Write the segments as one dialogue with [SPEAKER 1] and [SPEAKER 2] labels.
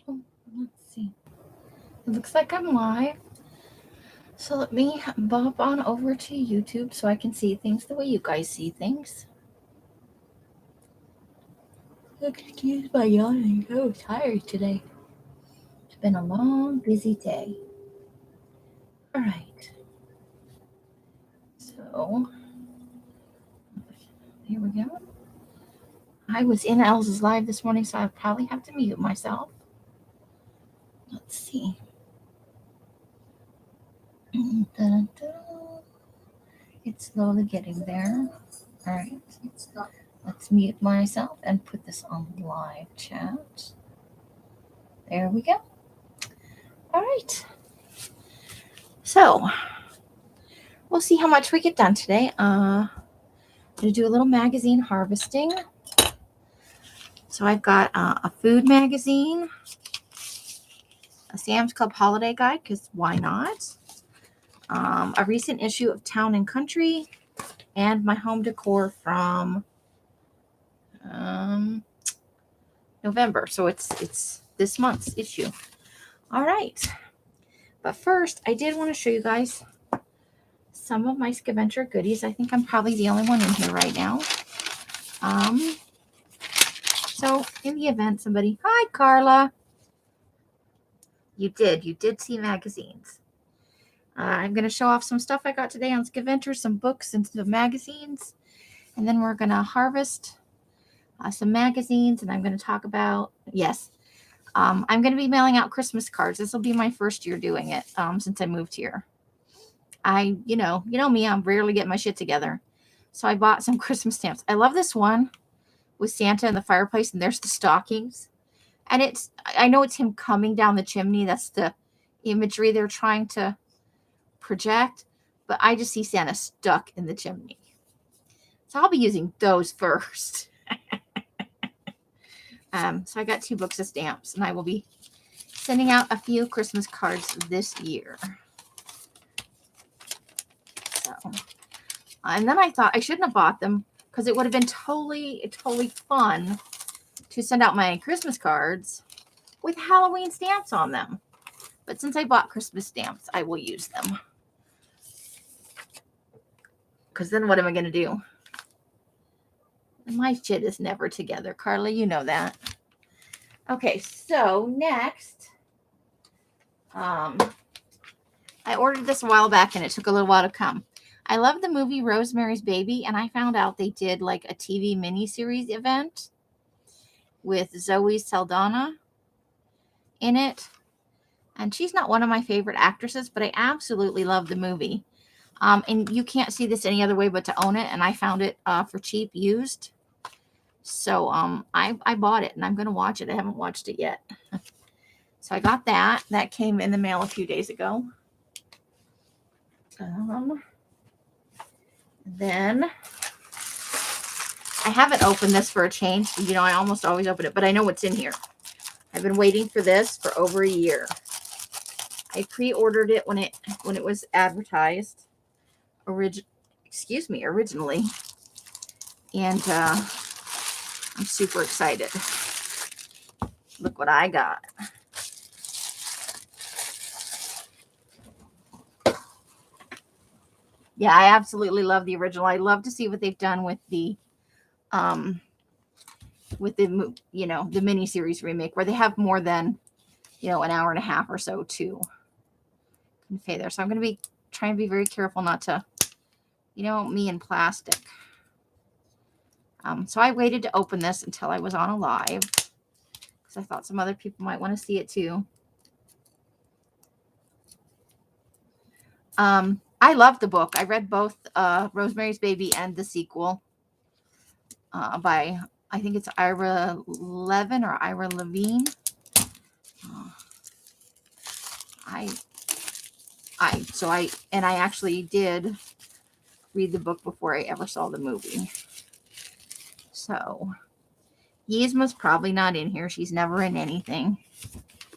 [SPEAKER 1] Oh, let's see. It looks like I'm live. So let me bob on over to YouTube so I can see things the way you guys see things. Excuse my yawning. I was tired today. It's been a long, busy day. All right. So here we go. I was in Elsa's live this morning, so I probably have to mute myself. Let's see. It's slowly getting there. All right. Let's mute myself and put this on live chat. There we go. All right. So we'll see how much we get done today. I'm going to do a little magazine harvesting. So I've got a food magazine, a Sam's Club holiday guide, because why not? A recent issue of Town and Country, and my home decor from November. So it's this month's issue. All right. But first, I did want to show you guys some of my scaventure goodies. I think I'm probably the only one in here right now. So in the event somebody, hi Carla. You did see magazines. I'm going to show off some stuff I got today on scaventure, some books and some magazines. And then we're going to harvest some magazines, and I'm going to talk about, yes, I'm going to be mailing out Christmas cards. This will be my first year doing it since I moved here. You know me, I'm rarely getting my shit together. So I bought some Christmas stamps. I love this one with Santa in the fireplace, and there's the stockings. And I know it's him coming down the chimney. That's the imagery they're trying to project. But I just see Santa stuck in the chimney. So I'll be using those first. So I got 2 books of stamps, and I will be sending out a few Christmas cards this year. So, and then I thought I shouldn't have bought them because it would have been totally fun to send out my Christmas cards with Halloween stamps on them. But since I bought Christmas stamps, I will use them. Because then what am I going to do? My shit is never together, Carla. You know that. Okay, so next, I ordered this a while back, and it took a little while to come. I love the movie Rosemary's Baby, and I found out they did like a TV miniseries event with Zoe Saldana in it. And she's not one of my favorite actresses, but I absolutely love the movie. And you can't see this any other way but to own it, and I found it for cheap used. So I bought it, and I'm going to watch it. I haven't watched it yet. So I got that. That came in the mail a few days ago. Then I haven't opened this for a change. You know, I almost always open it, but I know what's in here. I've been waiting for this for over a year. I pre-ordered it when it was advertised. Originally. And I'm super excited. Look what I got. Yeah, I absolutely love the original. I love to see what they've done with the the miniseries remake, where they have more than, an hour and a half or so to convey there. So I'm going to be trying to be very careful not to, me and plastic. So I waited to open this until I was on a live, because I thought some other people might want to see it too. I love the book. I read both Rosemary's Baby and the sequel by, I think it's Ira Levin or Ira Levine. I actually did read the book before I ever saw the movie. So Yzma's probably not in here. She's never in anything.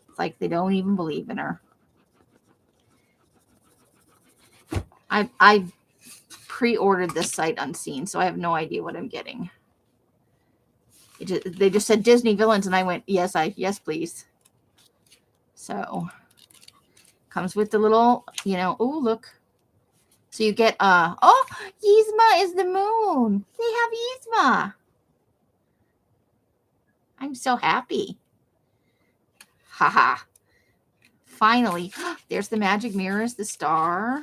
[SPEAKER 1] It's like they don't even believe in her. I pre-ordered this sight unseen, so I have no idea what I'm getting. They just said Disney villains, and I went, yes, please. So comes with the little, oh, look. So you get, oh, Yzma is the moon. They have Yzma. I'm so happy. Haha. Finally. There's the magic mirrors, the star.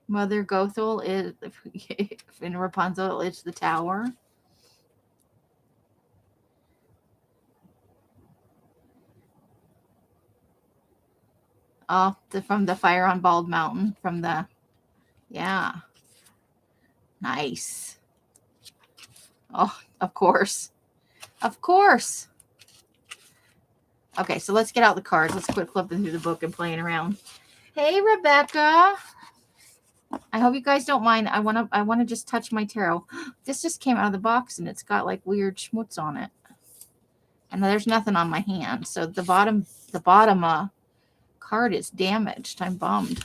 [SPEAKER 1] Mother Gothel is, in Rapunzel, it's the tower. Oh, from the fire on Bald Mountain. Yeah. Nice. Oh, of course. Of course. Okay, so let's get out the cards. Let's quit flipping through the book and playing around. Hey, Rebecca. I hope you guys don't mind. I wanna just touch my tarot. This just came out of the box and it's got like weird schmutz on it. And there's nothing on my hand. So the bottom card is damaged. I'm bummed.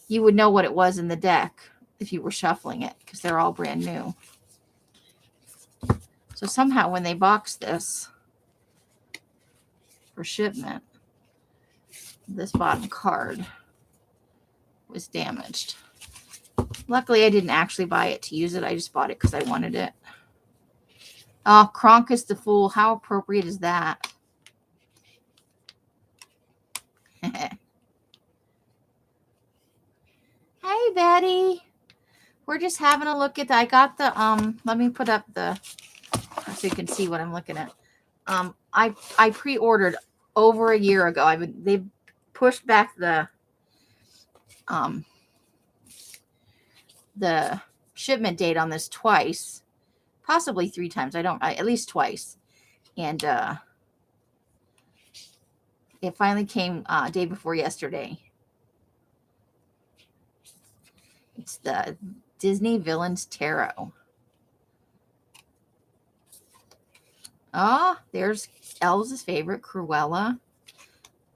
[SPEAKER 1] You would know what it was in the deck if you were shuffling it because they're all brand new. So somehow when they boxed this for shipment, this bottom card was damaged. Luckily, I didn't actually buy it to use it. I just bought it because I wanted it. Oh, Kronk is the Fool. How appropriate is that? Hey, Betty. We're just having a look at I got the, let me put up so you can see what I'm looking at. I pre-ordered over a year ago. They pushed back the shipment date on this twice, possibly 3 times. At least twice. And it finally came day before yesterday. It's the Disney Villains Tarot. Oh, there's Elves' favorite, Cruella.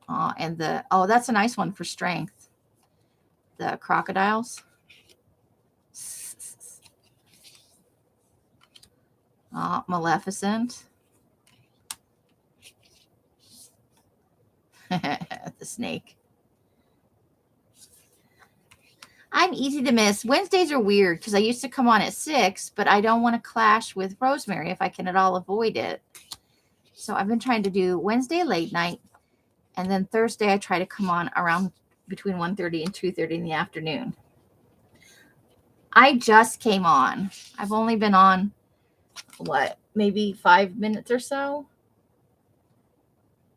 [SPEAKER 1] And that's a nice one for strength. The crocodiles. Maleficent. The snake. I'm easy to miss. Wednesdays are weird because I used to come on at 6, but I don't want to clash with Rosemary if I can at all avoid it. So I've been trying to do Wednesday late night, and then Thursday I try to come on around between 1:30 and 2:30 in the afternoon. I just came on. I've only been on, maybe 5 minutes or so?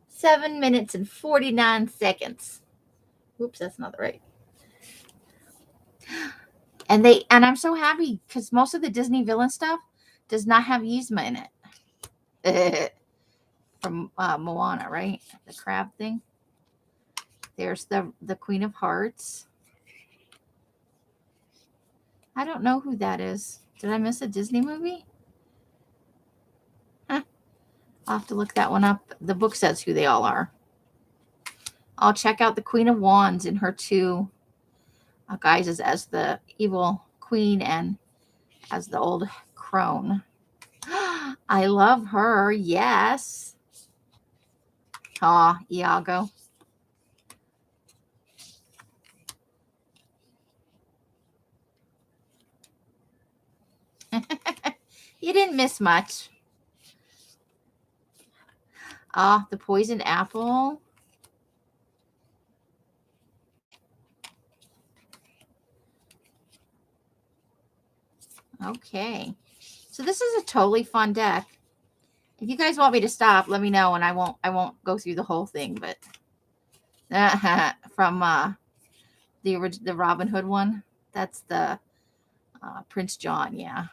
[SPEAKER 1] 7 minutes and 49 seconds. Oops, that's not right. And I'm so happy because most of the Disney villain stuff does not have Yzma in it. From Moana, right? The crab thing. There's the Queen of Hearts. I don't know who that is. Did I miss a Disney movie? Huh. I'll have to look that one up. The book says who they all are. I'll check out the Queen of Wands in her 2 guises as the evil queen and as the old crone. I love her. Yes. Iago. You didn't miss much. The poisoned apple. Okay. So this is a totally fun deck. If you guys want me to stop, let me know and I won't go through the whole thing, but from the Robin Hood one, that's the Prince John, yeah.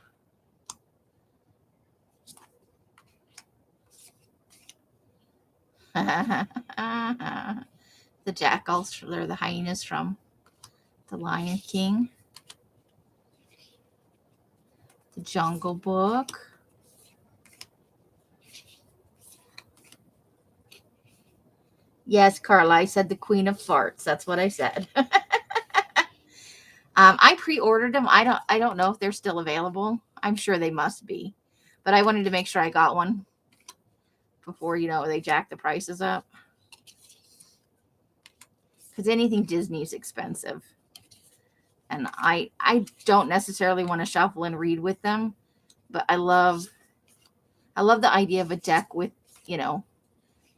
[SPEAKER 1] The jackals, or the hyenas from The Lion King. The Jungle Book. Yes, Carla, I said the Queen of Farts. That's what I said. I pre-ordered them. I don't know if they're still available. I'm sure they must be. But I wanted to make sure I got one before, you know, they jack the prices up. Because anything Disney is expensive. And I don't necessarily want to shuffle and read with them. But I love the idea of a deck with, you know,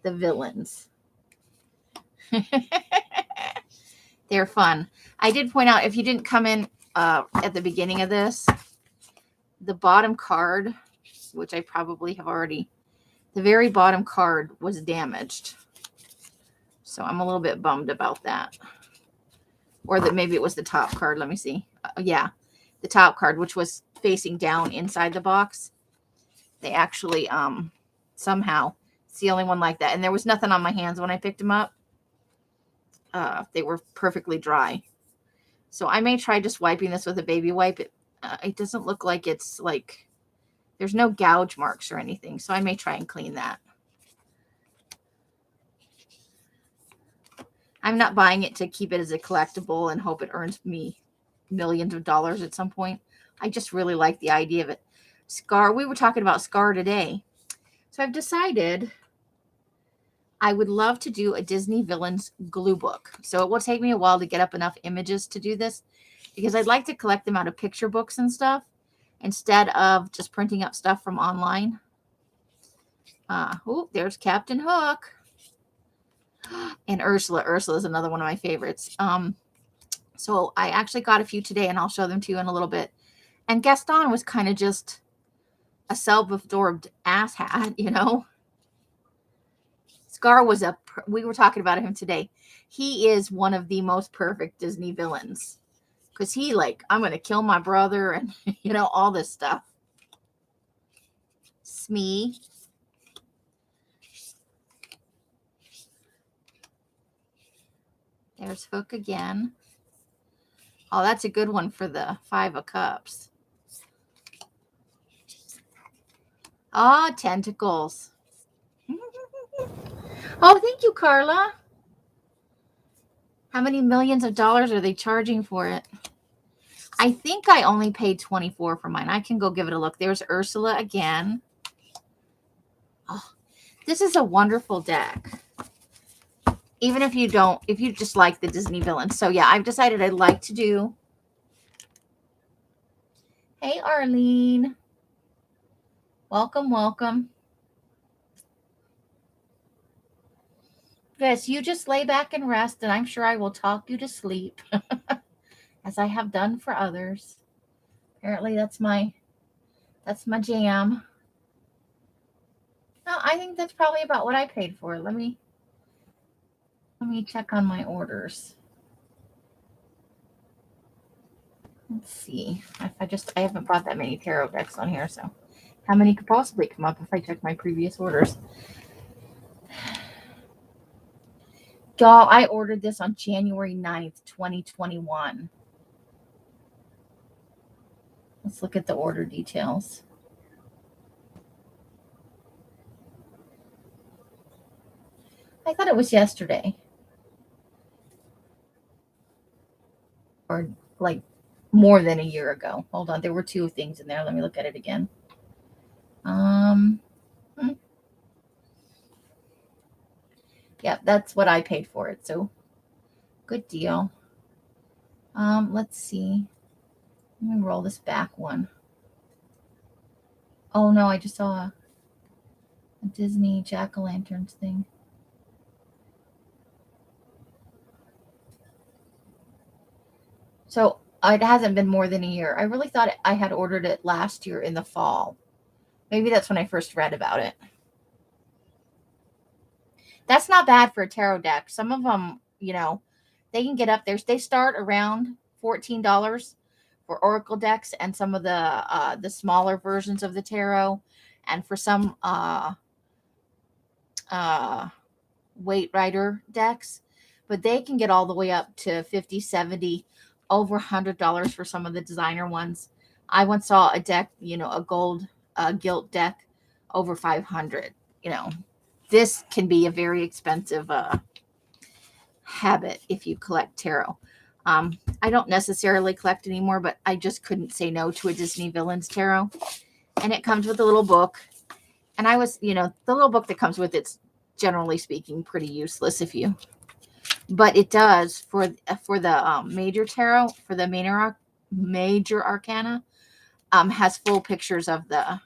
[SPEAKER 1] the villains. They're fun. I did point out, if you didn't come in at the beginning of this, the bottom card, which I probably have already, the very bottom card was damaged. So I'm a little bit bummed about that. Or that maybe it was the top card. Let me see. Yeah, the top card, which was facing down inside the box. They actually somehow, it's the only one like that. And there was nothing on my hands when I picked them up. They were perfectly dry. So I may try just wiping this with a baby wipe. It doesn't look like it's like, there's no gouge marks or anything. So I may try and clean that. I'm not buying it to keep it as a collectible and hope it earns me millions of dollars at some point. I just really like the idea of it. Scar, we were talking about Scar today. So I've decided I would love to do a Disney Villains glue book. So it will take me a while to get up enough images to do this, because I'd like to collect them out of picture books and stuff instead of just printing up stuff from online. Oh, there's Captain Hook. And Ursula. Ursula is another one of my favorites. So I actually got a few today, and I'll show them to you in a little bit. And Gaston was kind of just a self-absorbed asshat, you know. Scar was we were talking about him today. He is one of the most perfect Disney villains. Because he like, I'm going to kill my brother and, you know, all this stuff. Smee. There's Hook again. Oh, that's a good one for the 5 of Cups. Ah, tentacles. Oh, thank you, Carla. How many millions of dollars are they charging for it? I think I only paid $24 for mine. I can go give it a look. There's Ursula again. Oh, this is a wonderful deck. Even if you don't, if you just like the Disney villains. So yeah, I've decided I'd like to do. Hey, Arlene. Welcome, welcome. Yes, you just lay back and rest, and I'm sure I will talk you to sleep, as I have done for others. Apparently, that's my jam. No, I think that's probably about what I paid for. Let me check on my orders. Let's see. I haven't bought that many tarot decks on here, so how many could possibly come up if I check my previous orders? Y'all, I ordered this on January 9th, 2021. Let's look at the order details. I thought it was yesterday. Or like more than a year ago. Hold on, there were 2 things in there. Let me look at it again. Yep, that's what I paid for it. So good deal. Let's see. Let me roll this back one. Oh no, I just saw a Disney jack-o'-lanterns thing. So it hasn't been more than a year. I really thought I had ordered it last year in the fall. Maybe that's when I first read about it. That's not bad for a tarot deck. Some of them, you know, they can get up there. They start around $14 for oracle decks and some of the smaller versions of the tarot, and for some weight rider decks, but they can get all the way up to $50, $70, over $100 for some of the designer ones. I once saw a deck, you know, a gold gilt deck over $500. You know, this can be a very expensive habit if you collect tarot. I don't necessarily collect anymore, but I just couldn't say no to a Disney Villains tarot. And it comes with a little book. And I was, the little book that comes with it's generally speaking pretty useless but it does for the major tarot, for the major arcana, has full pictures of the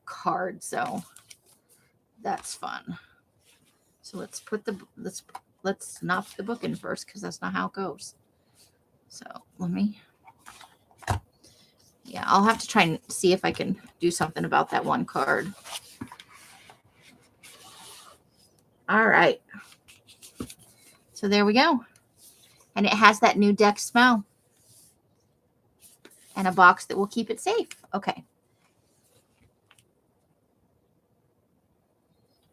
[SPEAKER 1] card, so that's fun. So let's put let's not put the book in first because that's not how it goes. So I'll have to try and see if I can do something about that one card. All right. So there we go. And it has that new deck smell. And a box that will keep it safe. Okay.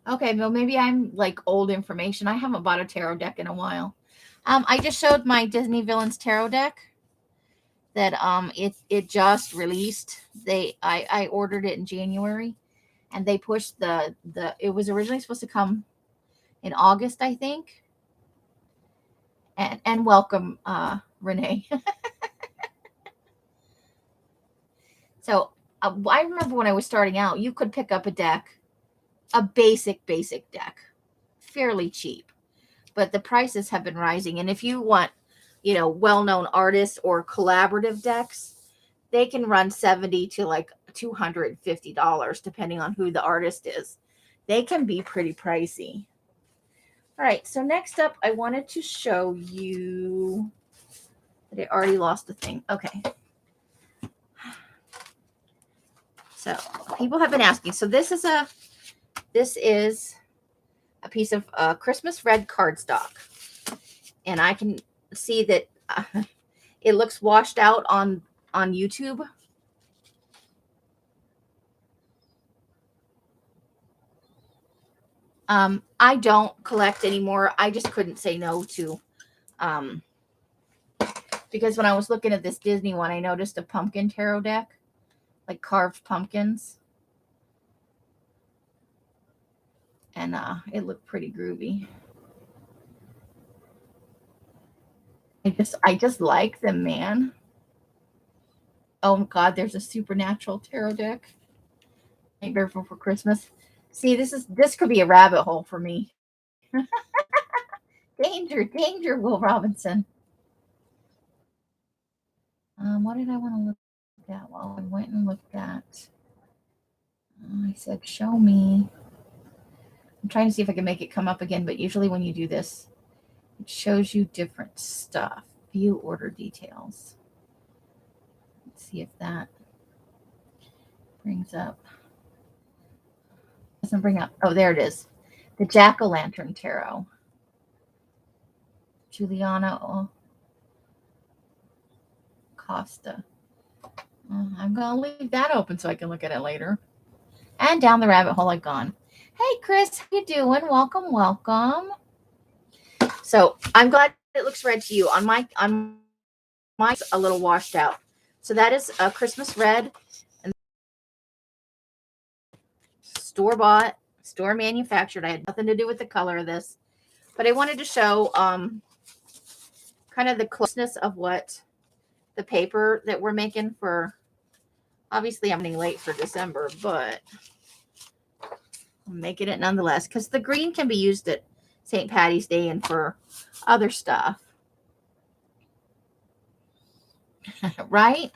[SPEAKER 1] Okay, well, maybe I'm like old information. I haven't bought a tarot deck in a while. I just showed my Disney Villains tarot deck that it just released. I ordered it in January, and they pushed it was originally supposed to come in August, I think. And welcome, Renee. So I remember when I was starting out, you could pick up a deck, a basic deck, fairly cheap, but the prices have been rising. And if you want, well-known artists or collaborative decks, they can run $70 to like $250, depending on who the artist is. They can be pretty pricey. All right, so next up, I wanted to show you that I already lost the thing. Okay. So people have been asking. So this is a piece of Christmas red cardstock, and I can see that it looks washed out on YouTube. I don't collect anymore. I just couldn't say no to, because when I was looking at this Disney one, I noticed a pumpkin tarot deck, like carved pumpkins. And it looked pretty groovy. I just like them, man. Oh God, there's a supernatural tarot deck. Nightmare for Christmas. See, this could be a rabbit hole for me. Danger, Will Robinson. What did I want to look at? Well, I went and looked at. I said, show me. I'm trying to see if I can make it come up again, but usually when you do this, it shows you different stuff. View order details. Let's see if that brings up. Doesn't bring up. Oh, there it is. The Jack-o'-lantern tarot. Juliana Costa. I'm going to leave that open so I can look at it later. And down the rabbit hole I've gone. Hey, Chris, how you doing? Welcome. So I'm glad it looks red to you. On my a little washed out. So that is a Christmas red, and store-bought, store manufactured. I had nothing to do with the color of this, but I wanted to show kind of the closeness of what the paper that we're making for. Obviously, I'm running late for December, but I'm making it nonetheless because the green can be used at St. Patty's Day and for other stuff. Right?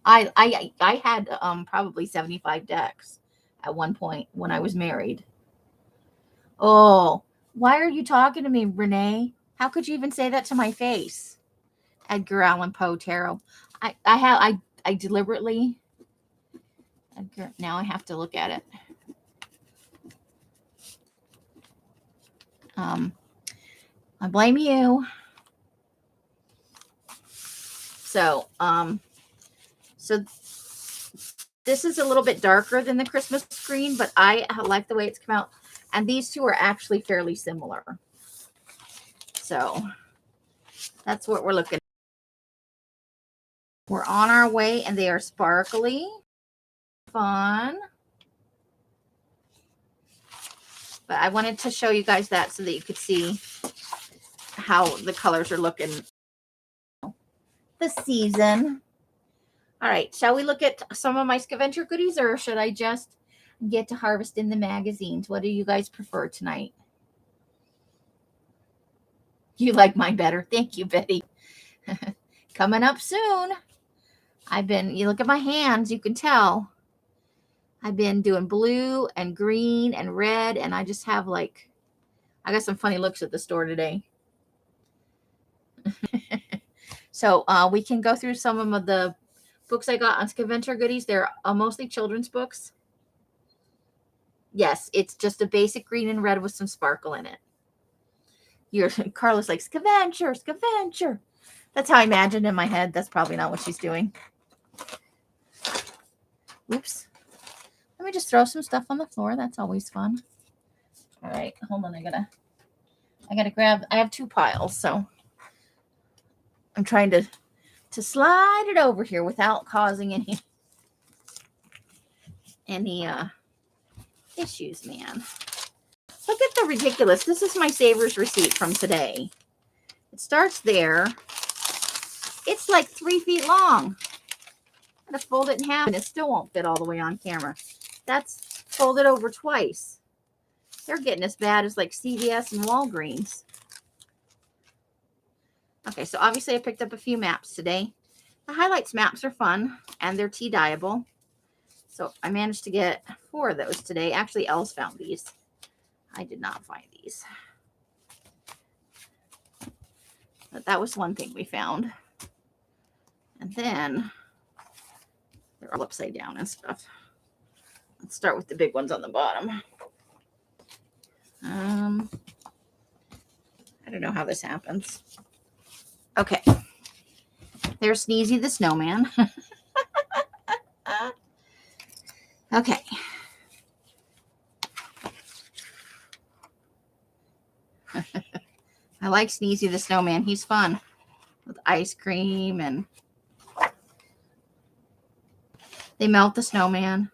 [SPEAKER 1] I had probably 75 decks at one point when I was married. Oh, why are you talking to me, Renee? How could you even say that to my face? Edgar Allan Poe tarot. I deliberately. Edgar, now I have to look at it. I blame you. So this is a little bit darker than the Christmas green, but I like the way it's come out. And these two are actually fairly similar. So that's what we're looking at. We're on our way, and they are sparkly. Fun. But I wanted to show you guys that so that you could see how the colors are looking. the season. All right, shall we look at some of my scavenger goodies, or should I just get to harvest in the magazines? What do you guys prefer tonight? You like mine better. Thank you, Betty. Coming up soon. You look at my hands, you can tell. I've been doing blue and green and red, and I just have I got some funny looks at the store today. So we can go through some of the books I got on scavenger goodies. They're mostly children's books. Yes, it's just a basic green and red with some sparkle in it. Carla's like, scavenger, scavenger. That's how I imagined in my head. That's probably not what she's doing. Oops. Let me just throw some stuff on the floor. That's always fun. All right, hold on. I gotta grab. I have 2 piles, so I'm trying to slide it over here without causing any issues, man. Look at the ridiculous. This is my Savers receipt from today. It starts there. It's like 3 feet long. I'm gonna fold it in half, and it still won't fit all the way on camera. That's folded over twice. They're getting as bad as like CVS and Walgreens. Okay, so obviously I picked up a few maps today. The highlights maps are fun, and they're tea dyeable. So I managed to get 4 of those today. Actually, Els found these. I did not find these. But that was one thing we found. And then they're all upside down and stuff. Let's start with the big ones on the bottom. I don't know how this happens. Okay. There's Sneezy the snowman. Okay. I like Sneezy the snowman. He's fun with ice cream, and they melt the snowman.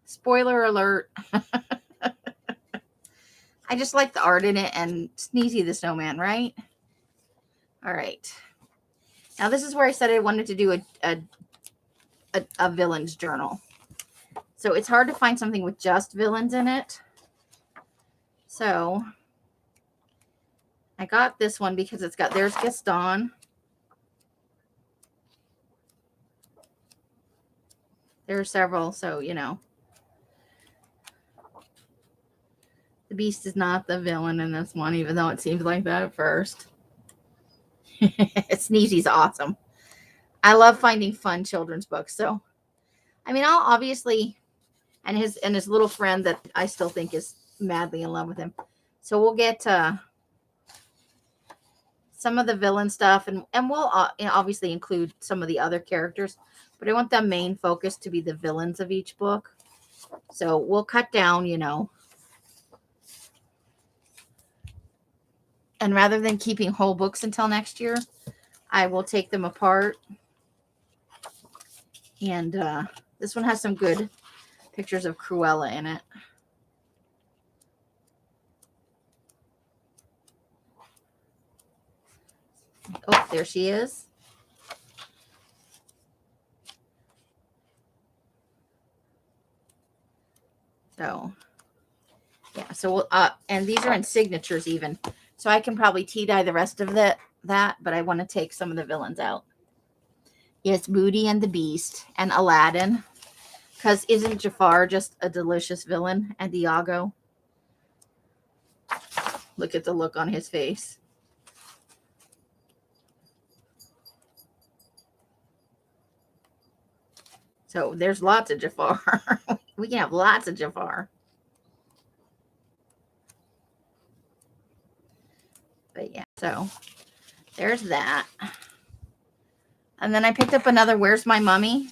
[SPEAKER 1] Spoiler alert. I just like the art in it and Sneezy the snowman, right? All right. Now this is where I said I wanted to do a villain's journal. So it's hard to find something with just villains in it. So I got this one because there's Gaston. There are several, so you know. The Beast is not the villain in this one, even though it seems like that at first. Sneezy's awesome. I love finding fun children's books. So, I mean, I'll obviously, and his little friend that I still think is madly in love with him. So we'll get some of the villain stuff, and we'll obviously include some of the other characters. But I want the main focus to be the villains of each book. So we'll cut down, you know. And rather than keeping whole books until next year, I will take them apart. And this one has some good pictures of Cruella in it. Oh, there she is. So, yeah. So we'll, and these are in signatures even. So I can probably tea dye the rest of that, but I want to take some of the villains out. Yes, Beauty and the Beast and Aladdin. Because isn't Jafar just a delicious villain? And Iago. Look at the look on his face. So there's lots of Jafar. We can have lots of Jafar. But yeah, so there's that. And then I picked up another Where's My Mummy?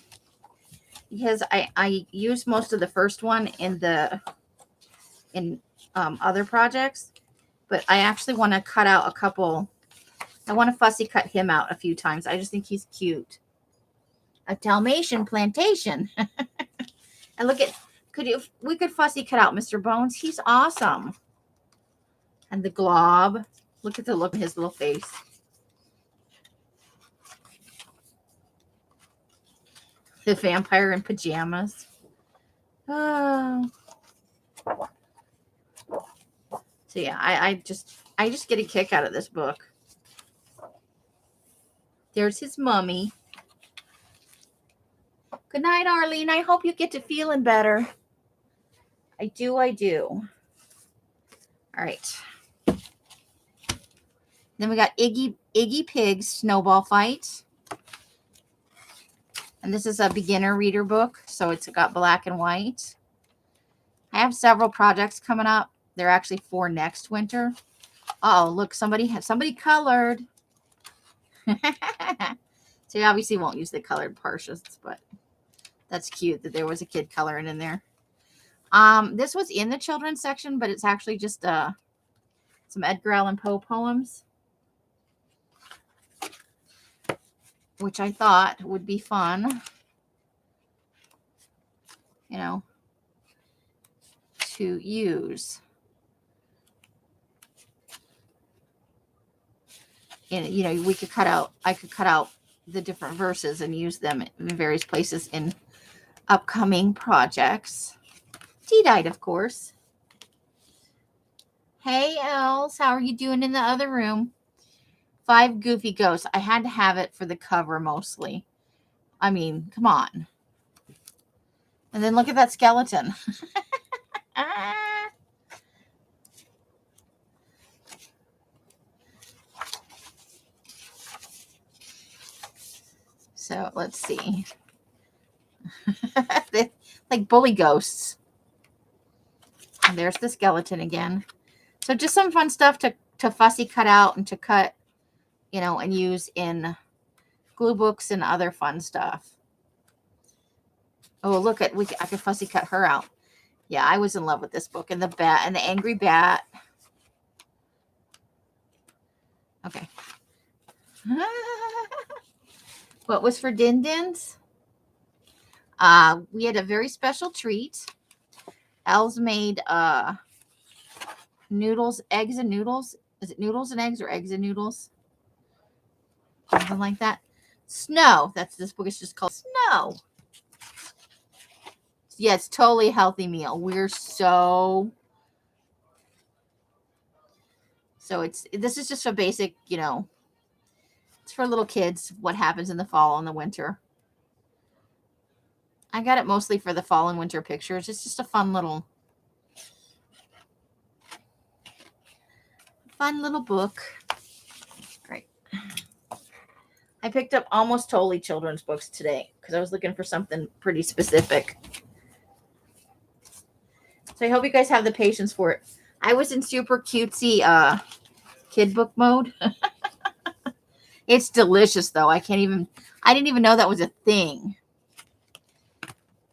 [SPEAKER 1] Because I used most of the first one in other projects. But I actually want to cut out a couple. I want to fussy cut him out a few times. I just think he's cute. A Dalmatian plantation. And look at, we could fussy cut out Mr. Bones. He's awesome. And the Glob. Look at the look of his little face. The vampire in pajamas. Oh. So yeah, I just get a kick out of this book. There's his mummy. Good night, Arlene. I hope you get to feeling better. I do. All right. Then we got Iggy Pig's Snowball Fight. And this is a beginner reader book, so it's got black and white. I have several projects coming up. They're actually for next winter. Oh, look, somebody colored. So you obviously won't use the colored partials, but that's cute that there was a kid coloring in there. This was in the children's section, but it's actually just some Edgar Allan Poe poems, which I thought would be fun, you know, to use. And, you know, I could cut out the different verses and use them in various places in upcoming projects. Tea died, of course. Hey, Els, how are you doing in the other room? 5 Goofy Ghosts. I had to have it for the cover mostly. I mean, come on. And then look at that skeleton. So let's see. Like bully ghosts. And there's the skeleton again. So just some fun stuff to fussy cut out and to cut, you know, and use in glue books and other fun stuff. Oh, look at I could fussy cut her out. Yeah, I was in love with this book. And the bat and the angry bat. Okay. What was for Din Dins? We had a very special treat. Els made noodles, eggs and noodles. Is it noodles and eggs or eggs and noodles? Something like that. Snow. This book is just called Snow. Yeah, it's totally a healthy meal. We're so this is just a basic, you know, it's for little kids, what happens in the fall and the winter. I got it mostly for the fall and winter pictures. It's just a fun little book. Great. I picked up almost totally children's books today because I was looking for something pretty specific. So I hope you guys have the patience for it. I was in super cutesy kid book mode. It's delicious though. I didn't even know that was a thing.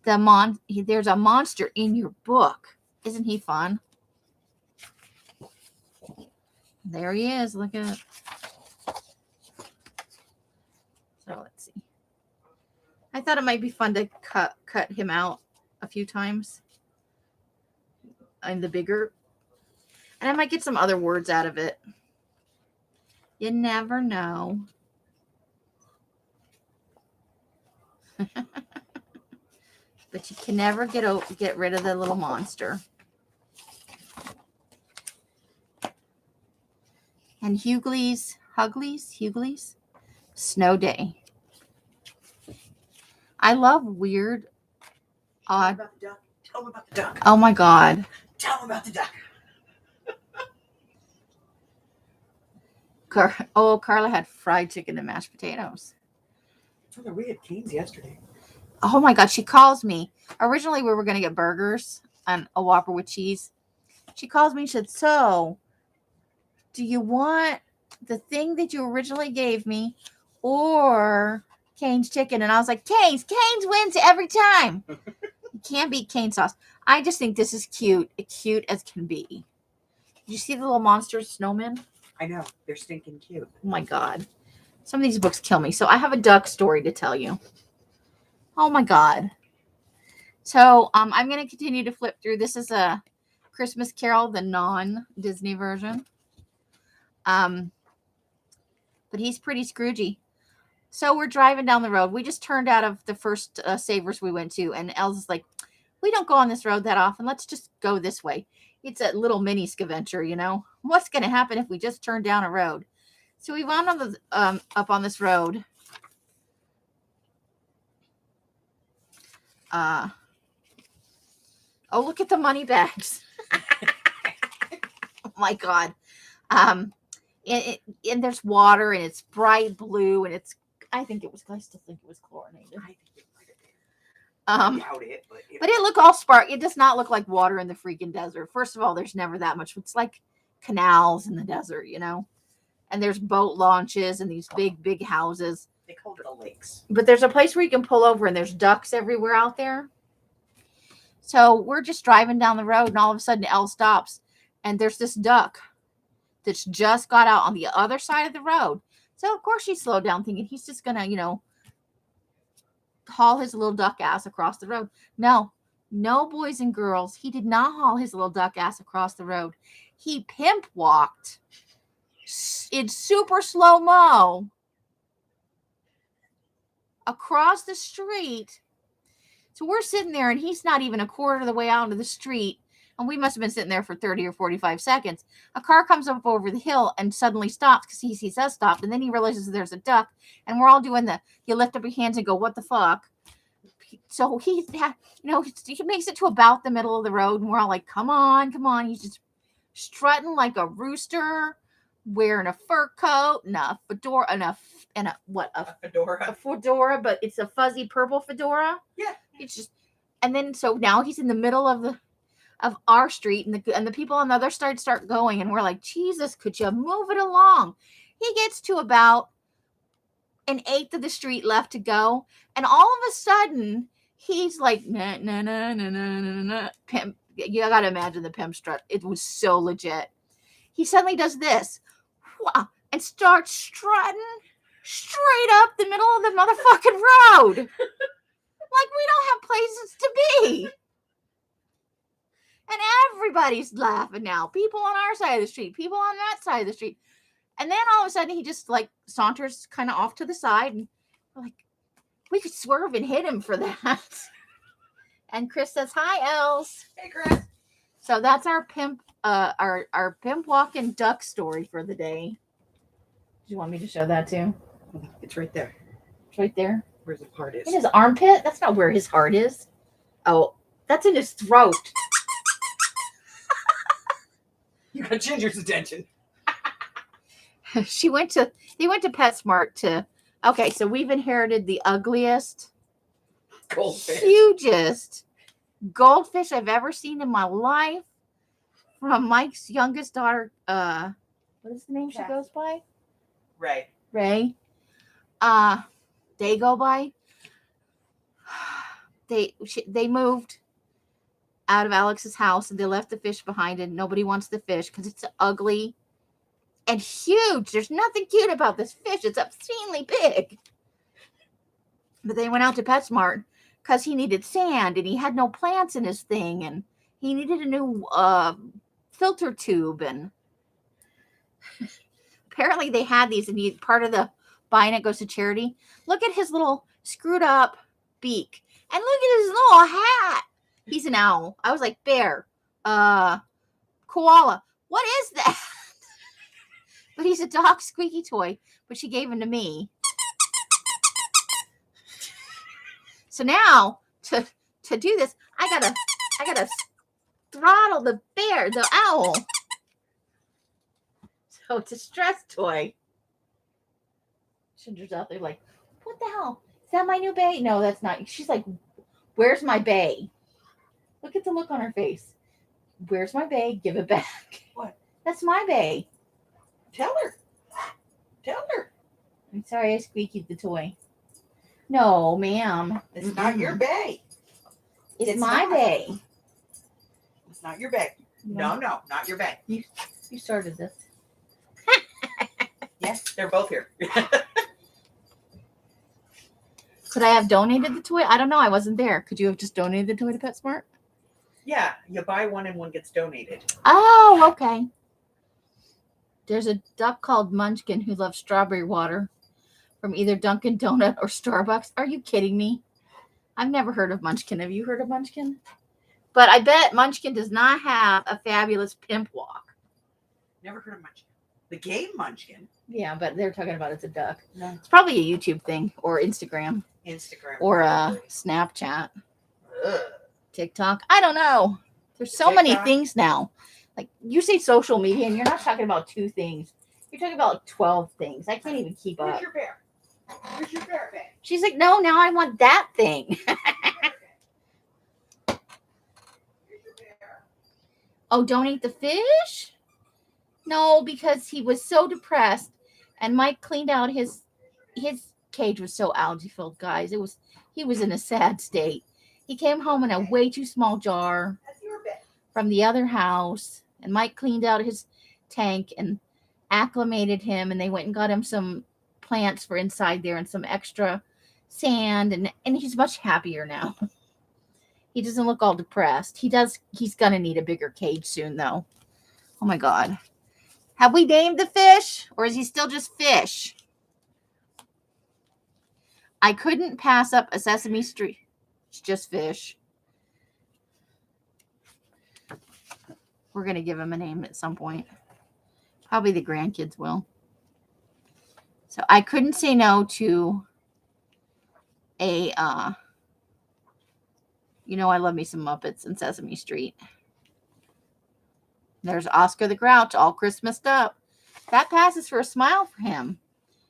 [SPEAKER 1] There's a monster in your book. Isn't he fun? There he is. Look at it. So let's see. I thought it might be fun to cut him out a few times. And the bigger. And I might get some other words out of it. You never know. But you can never get rid of the little monster. And Hughley's Snow Day. I love weird, odd.
[SPEAKER 2] Tell them about the duck.
[SPEAKER 1] Oh my God.
[SPEAKER 2] Tell them about the duck.
[SPEAKER 1] Carla had fried chicken and mashed potatoes.
[SPEAKER 2] We had Cane's yesterday.
[SPEAKER 1] Oh my God, she calls me. Originally, we were going to get burgers and a Whopper with cheese. She calls me and said, so, do you want the thing that you originally gave me or Cane's chicken? And I was like, Cane's wins every time. You can't beat Cane sauce. I just think this is cute. Cute as can be. Did you see the little monster snowmen?
[SPEAKER 2] I know. They're stinking cute.
[SPEAKER 1] Oh my God. Some of these books kill me. So I have a duck story to tell you. Oh my God. So I'm going to continue to flip through. This is a Christmas Carol, the non-Disney version. But he's pretty Scroogey. So we're driving down the road. We just turned out of the first Savers we went to, and Elle's like, we don't go on this road that often. Let's just go this way. It's a little mini scaventure, you know. What's going to happen if we just turn down a road? So we wound up on this road. Oh, look at the money bags. Oh my God. And there's water, and it's bright blue, and I think it was, I still think it was chlorinated.
[SPEAKER 2] I think it might have been. Doubt it,
[SPEAKER 1] but it looked all spark. It does not look like water in the freaking desert. First of all, there's never that much. It's like canals in the desert, you know, and there's boat launches and these big houses.
[SPEAKER 2] They called it the lakes.
[SPEAKER 1] But there's a place where you can pull over, and there's ducks everywhere out there. So we're just driving down the road, and all of a sudden Elle stops, and there's this duck that's just got out on the other side of the road. So of course she slowed down, thinking he's just gonna, you know, haul his little duck ass across the road. No, boys and girls, he did not haul his little duck ass across the road. He pimp walked in super slow-mo across the street. So we're sitting there, and he's not even a quarter of the way out into the street, and we must have been sitting there for 30 or 45 seconds. A car comes up over the hill and suddenly stops because he sees us stopped, and then he realizes there's a duck, and we're all doing you lift up your hands and go, what the fuck? So he makes it to about the middle of the road, and we're all like, come on. He's just strutting like a rooster, wearing a fur coat and a fedora, a fedora, but it's a fuzzy purple fedora.
[SPEAKER 2] Yeah.
[SPEAKER 1] It's just, and then so now he's in the middle of our street, and the people on the other side start going, and we're like, Jesus, could you move it along? He gets to about an eighth of the street left to go, and all of a sudden he's like, nah, nah, nah, nah, nah, nah, nah. Pimp. You gotta imagine the pimp strut. It was so legit. He suddenly does this and starts strutting straight up the middle of the motherfucking road. Like we don't have places to be. And everybody's laughing now. People on our side of the street, people on that side of the street. And then all of a sudden he just like saunters kind of off to the side, and we're like, we could swerve and hit him for that. And Chris says, hi, Els.
[SPEAKER 2] Hey, Chris.
[SPEAKER 1] So that's our pimp walking duck story for the day. Do you want me to show that too?
[SPEAKER 2] It's right there.
[SPEAKER 1] It's right there.
[SPEAKER 2] Where his heart is.
[SPEAKER 1] In his armpit? That's not where his heart is. Oh, that's in his throat.
[SPEAKER 2] You got Ginger's attention.
[SPEAKER 1] They went to PetSmart okay, so we've inherited the ugliest, hugest goldfish I've ever seen in my life from Mike's youngest daughter. What is the name she goes by?
[SPEAKER 2] Ray.
[SPEAKER 1] They go by. They moved out of Alex's house, and they left the fish behind, and nobody wants the fish because it's ugly and huge. There's nothing cute about this fish. It's obscenely big. But they went out to PetSmart because he needed sand, and he had no plants in his thing, and he needed a new filter tube, and apparently they had these, and part of the buying it goes to charity. Look at his little screwed up beak, and look at his little hat. He's an owl. I was like, bear, koala. What is that? But he's a dog squeaky toy, but she gave him to me. So now to do this, I gotta throttle the owl. So it's a stress toy. Shinder's out there like, what the hell? Is that my new bae? No, that's not. She's like, where's my bae? Look at the look on her face. Where's my bae? Give it back.
[SPEAKER 2] What?
[SPEAKER 1] That's my bae.
[SPEAKER 2] Tell her.
[SPEAKER 1] I'm sorry I squeakied the toy. No, ma'am.
[SPEAKER 2] It's not your bae.
[SPEAKER 1] It's my bae.
[SPEAKER 2] It's not your bae. No, not your bae.
[SPEAKER 1] You started this.
[SPEAKER 2] Yes, they're both here.
[SPEAKER 1] Could I have donated the toy? I don't know. I wasn't there. Could you have just donated the toy to PetSmart?
[SPEAKER 2] Yeah, you buy one and one gets donated.
[SPEAKER 1] Oh, okay. There's a duck called Munchkin who loves strawberry water. from either Dunkin' Donut or Starbucks. Are you kidding me? I've never heard of Munchkin. Have you heard of Munchkin? But I bet Munchkin does not have a fabulous pimp walk.
[SPEAKER 2] Never heard of Munchkin. The game Munchkin.
[SPEAKER 1] Yeah, but they're talking about it's a duck.
[SPEAKER 2] No.
[SPEAKER 1] It's probably a YouTube thing or Instagram. Or
[SPEAKER 2] probably.
[SPEAKER 1] Snapchat.
[SPEAKER 2] Ugh.
[SPEAKER 1] TikTok. I don't know. There's so many
[SPEAKER 2] TikTok.
[SPEAKER 1] things now. Like you say social media and you're not talking about 2 things. You're talking about like 12 things. I can't even keep
[SPEAKER 2] Where's
[SPEAKER 1] up.
[SPEAKER 2] your bear? Where's your bear bag?
[SPEAKER 1] She's like, no, now I want that thing.
[SPEAKER 2] Where's your bear?
[SPEAKER 1] Oh, don't eat the fish? No, because he was so depressed and Mike cleaned out his cage was so algae filled, guys. He was in a sad state. He came home in a way too small jar
[SPEAKER 2] That's your bear.
[SPEAKER 1] from the other house, and Mike cleaned out his tank and acclimated him, and they went and got him some plants for inside there and some extra sand, and he's much happier now. He doesn't look all depressed. He's gonna need a bigger cage soon though. Oh my god. Have we named the fish, or is he still just fish? I couldn't pass up a Sesame Street. It's just fish. We're going to give him a name at some point. Probably the grandkids will. So I couldn't say no to a, you know, I love me some Muppets and Sesame Street. There's Oscar the Grouch, all Christmased up. That passes for a smile for him.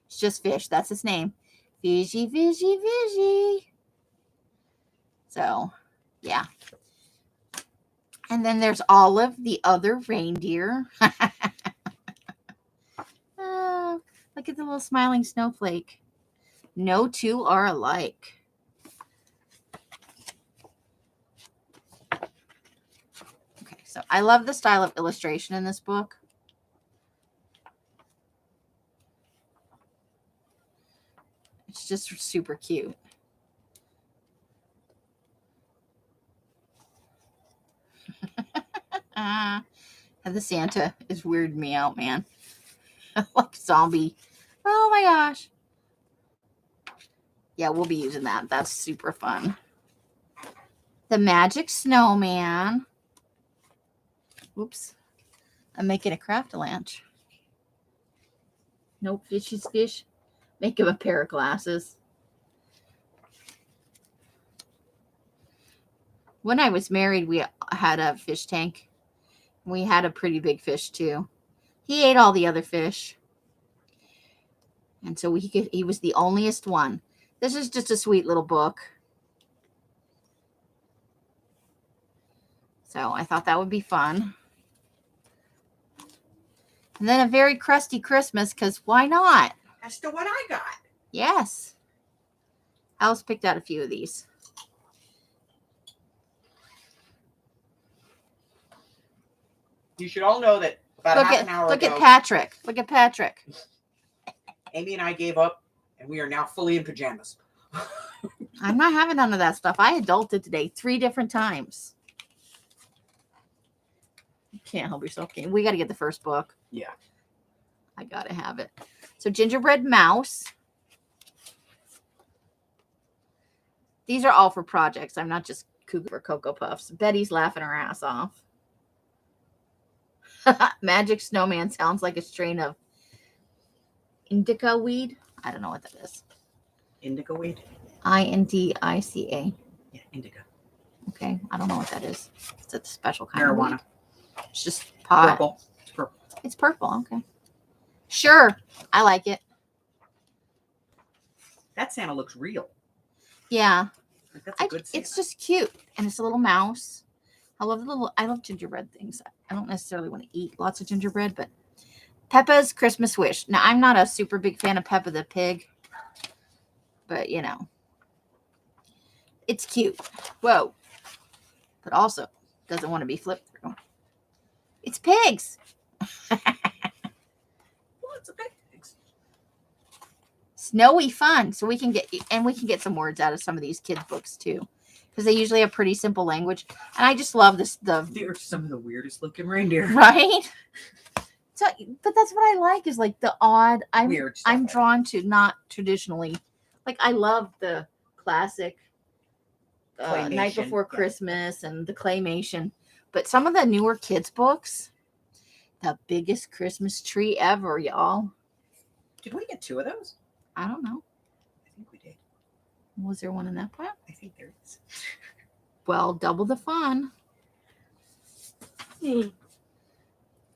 [SPEAKER 1] It's just fish. That's his name. Fishy, fishy, fishy. So, yeah. And then there's Olive, the other reindeer. Look at the little smiling snowflake. No two are alike. Okay, so I love the style of illustration in this book. It's just super cute. And the Santa is weirding me out, man. Like zombie. Oh my gosh. Yeah, we'll be using that. That's super fun. The Magic Snowman. Oops. I'm making a craft lunch. Nope, fish is fish. Make him a pair of glasses. When I was married, we had a fish tank. We had a pretty big fish too. He ate all the other fish. And so he was the onlyest one. This is just a sweet little book. So I thought that would be fun. And then a very crusty Christmas, because why not?
[SPEAKER 2] That's the one I got.
[SPEAKER 1] Yes. Alice picked out a few of these.
[SPEAKER 2] You should all know that about half an hour ago,
[SPEAKER 1] look at Patrick. Look at Patrick.
[SPEAKER 2] Amy and I gave up, and we are now fully in pajamas.
[SPEAKER 1] I'm not having none of that stuff. I adulted today 3 different times. You can't help yourself, Kane. We got to get the first book.
[SPEAKER 2] Yeah.
[SPEAKER 1] I got to have it. So Gingerbread Mouse. These are all for projects. I'm not just cuckoo for Cocoa Puffs. Betty's laughing her ass off. Magic Snowman sounds like a strain of indica weed. I don't know what that is.
[SPEAKER 2] Indica weed?
[SPEAKER 1] Indica.
[SPEAKER 2] Yeah, indica.
[SPEAKER 1] Okay. I don't know what that is. It's a special kind
[SPEAKER 2] Marijuana.
[SPEAKER 1] of weed. It's just pot.
[SPEAKER 2] Purple. It's purple.
[SPEAKER 1] It's purple. Okay. Sure. I like it.
[SPEAKER 2] That Santa looks real.
[SPEAKER 1] Yeah.
[SPEAKER 2] That's a good Santa.
[SPEAKER 1] It's just cute. And it's a little mouse. I love gingerbread things. I don't necessarily want to eat lots of gingerbread, but Peppa's Christmas Wish. Now, I'm not a super big fan of Peppa the Pig, but you know, it's cute. Whoa. But also doesn't want to be flipped through. It's pigs.
[SPEAKER 2] Well, it's a big pigs.
[SPEAKER 1] Snowy fun. So we can get some words out of some of these kids' books too. Because they usually have pretty simple language. And I just love this.
[SPEAKER 2] They're some of the weirdest looking reindeer.
[SPEAKER 1] Right? So, but that's what I like is like the odd.
[SPEAKER 2] Weird stuff
[SPEAKER 1] I'm
[SPEAKER 2] like
[SPEAKER 1] drawn to not traditionally. Like I love the classic Night
[SPEAKER 2] Claymation,
[SPEAKER 1] Before
[SPEAKER 2] yeah.
[SPEAKER 1] Christmas and the claymation, but some of the newer kids books, the biggest Christmas tree ever, y'all.
[SPEAKER 2] Did we get 2 of those?
[SPEAKER 1] I don't know.
[SPEAKER 2] I think we did.
[SPEAKER 1] Was there one in that pile?
[SPEAKER 2] I think there is.
[SPEAKER 1] Well, double the fun.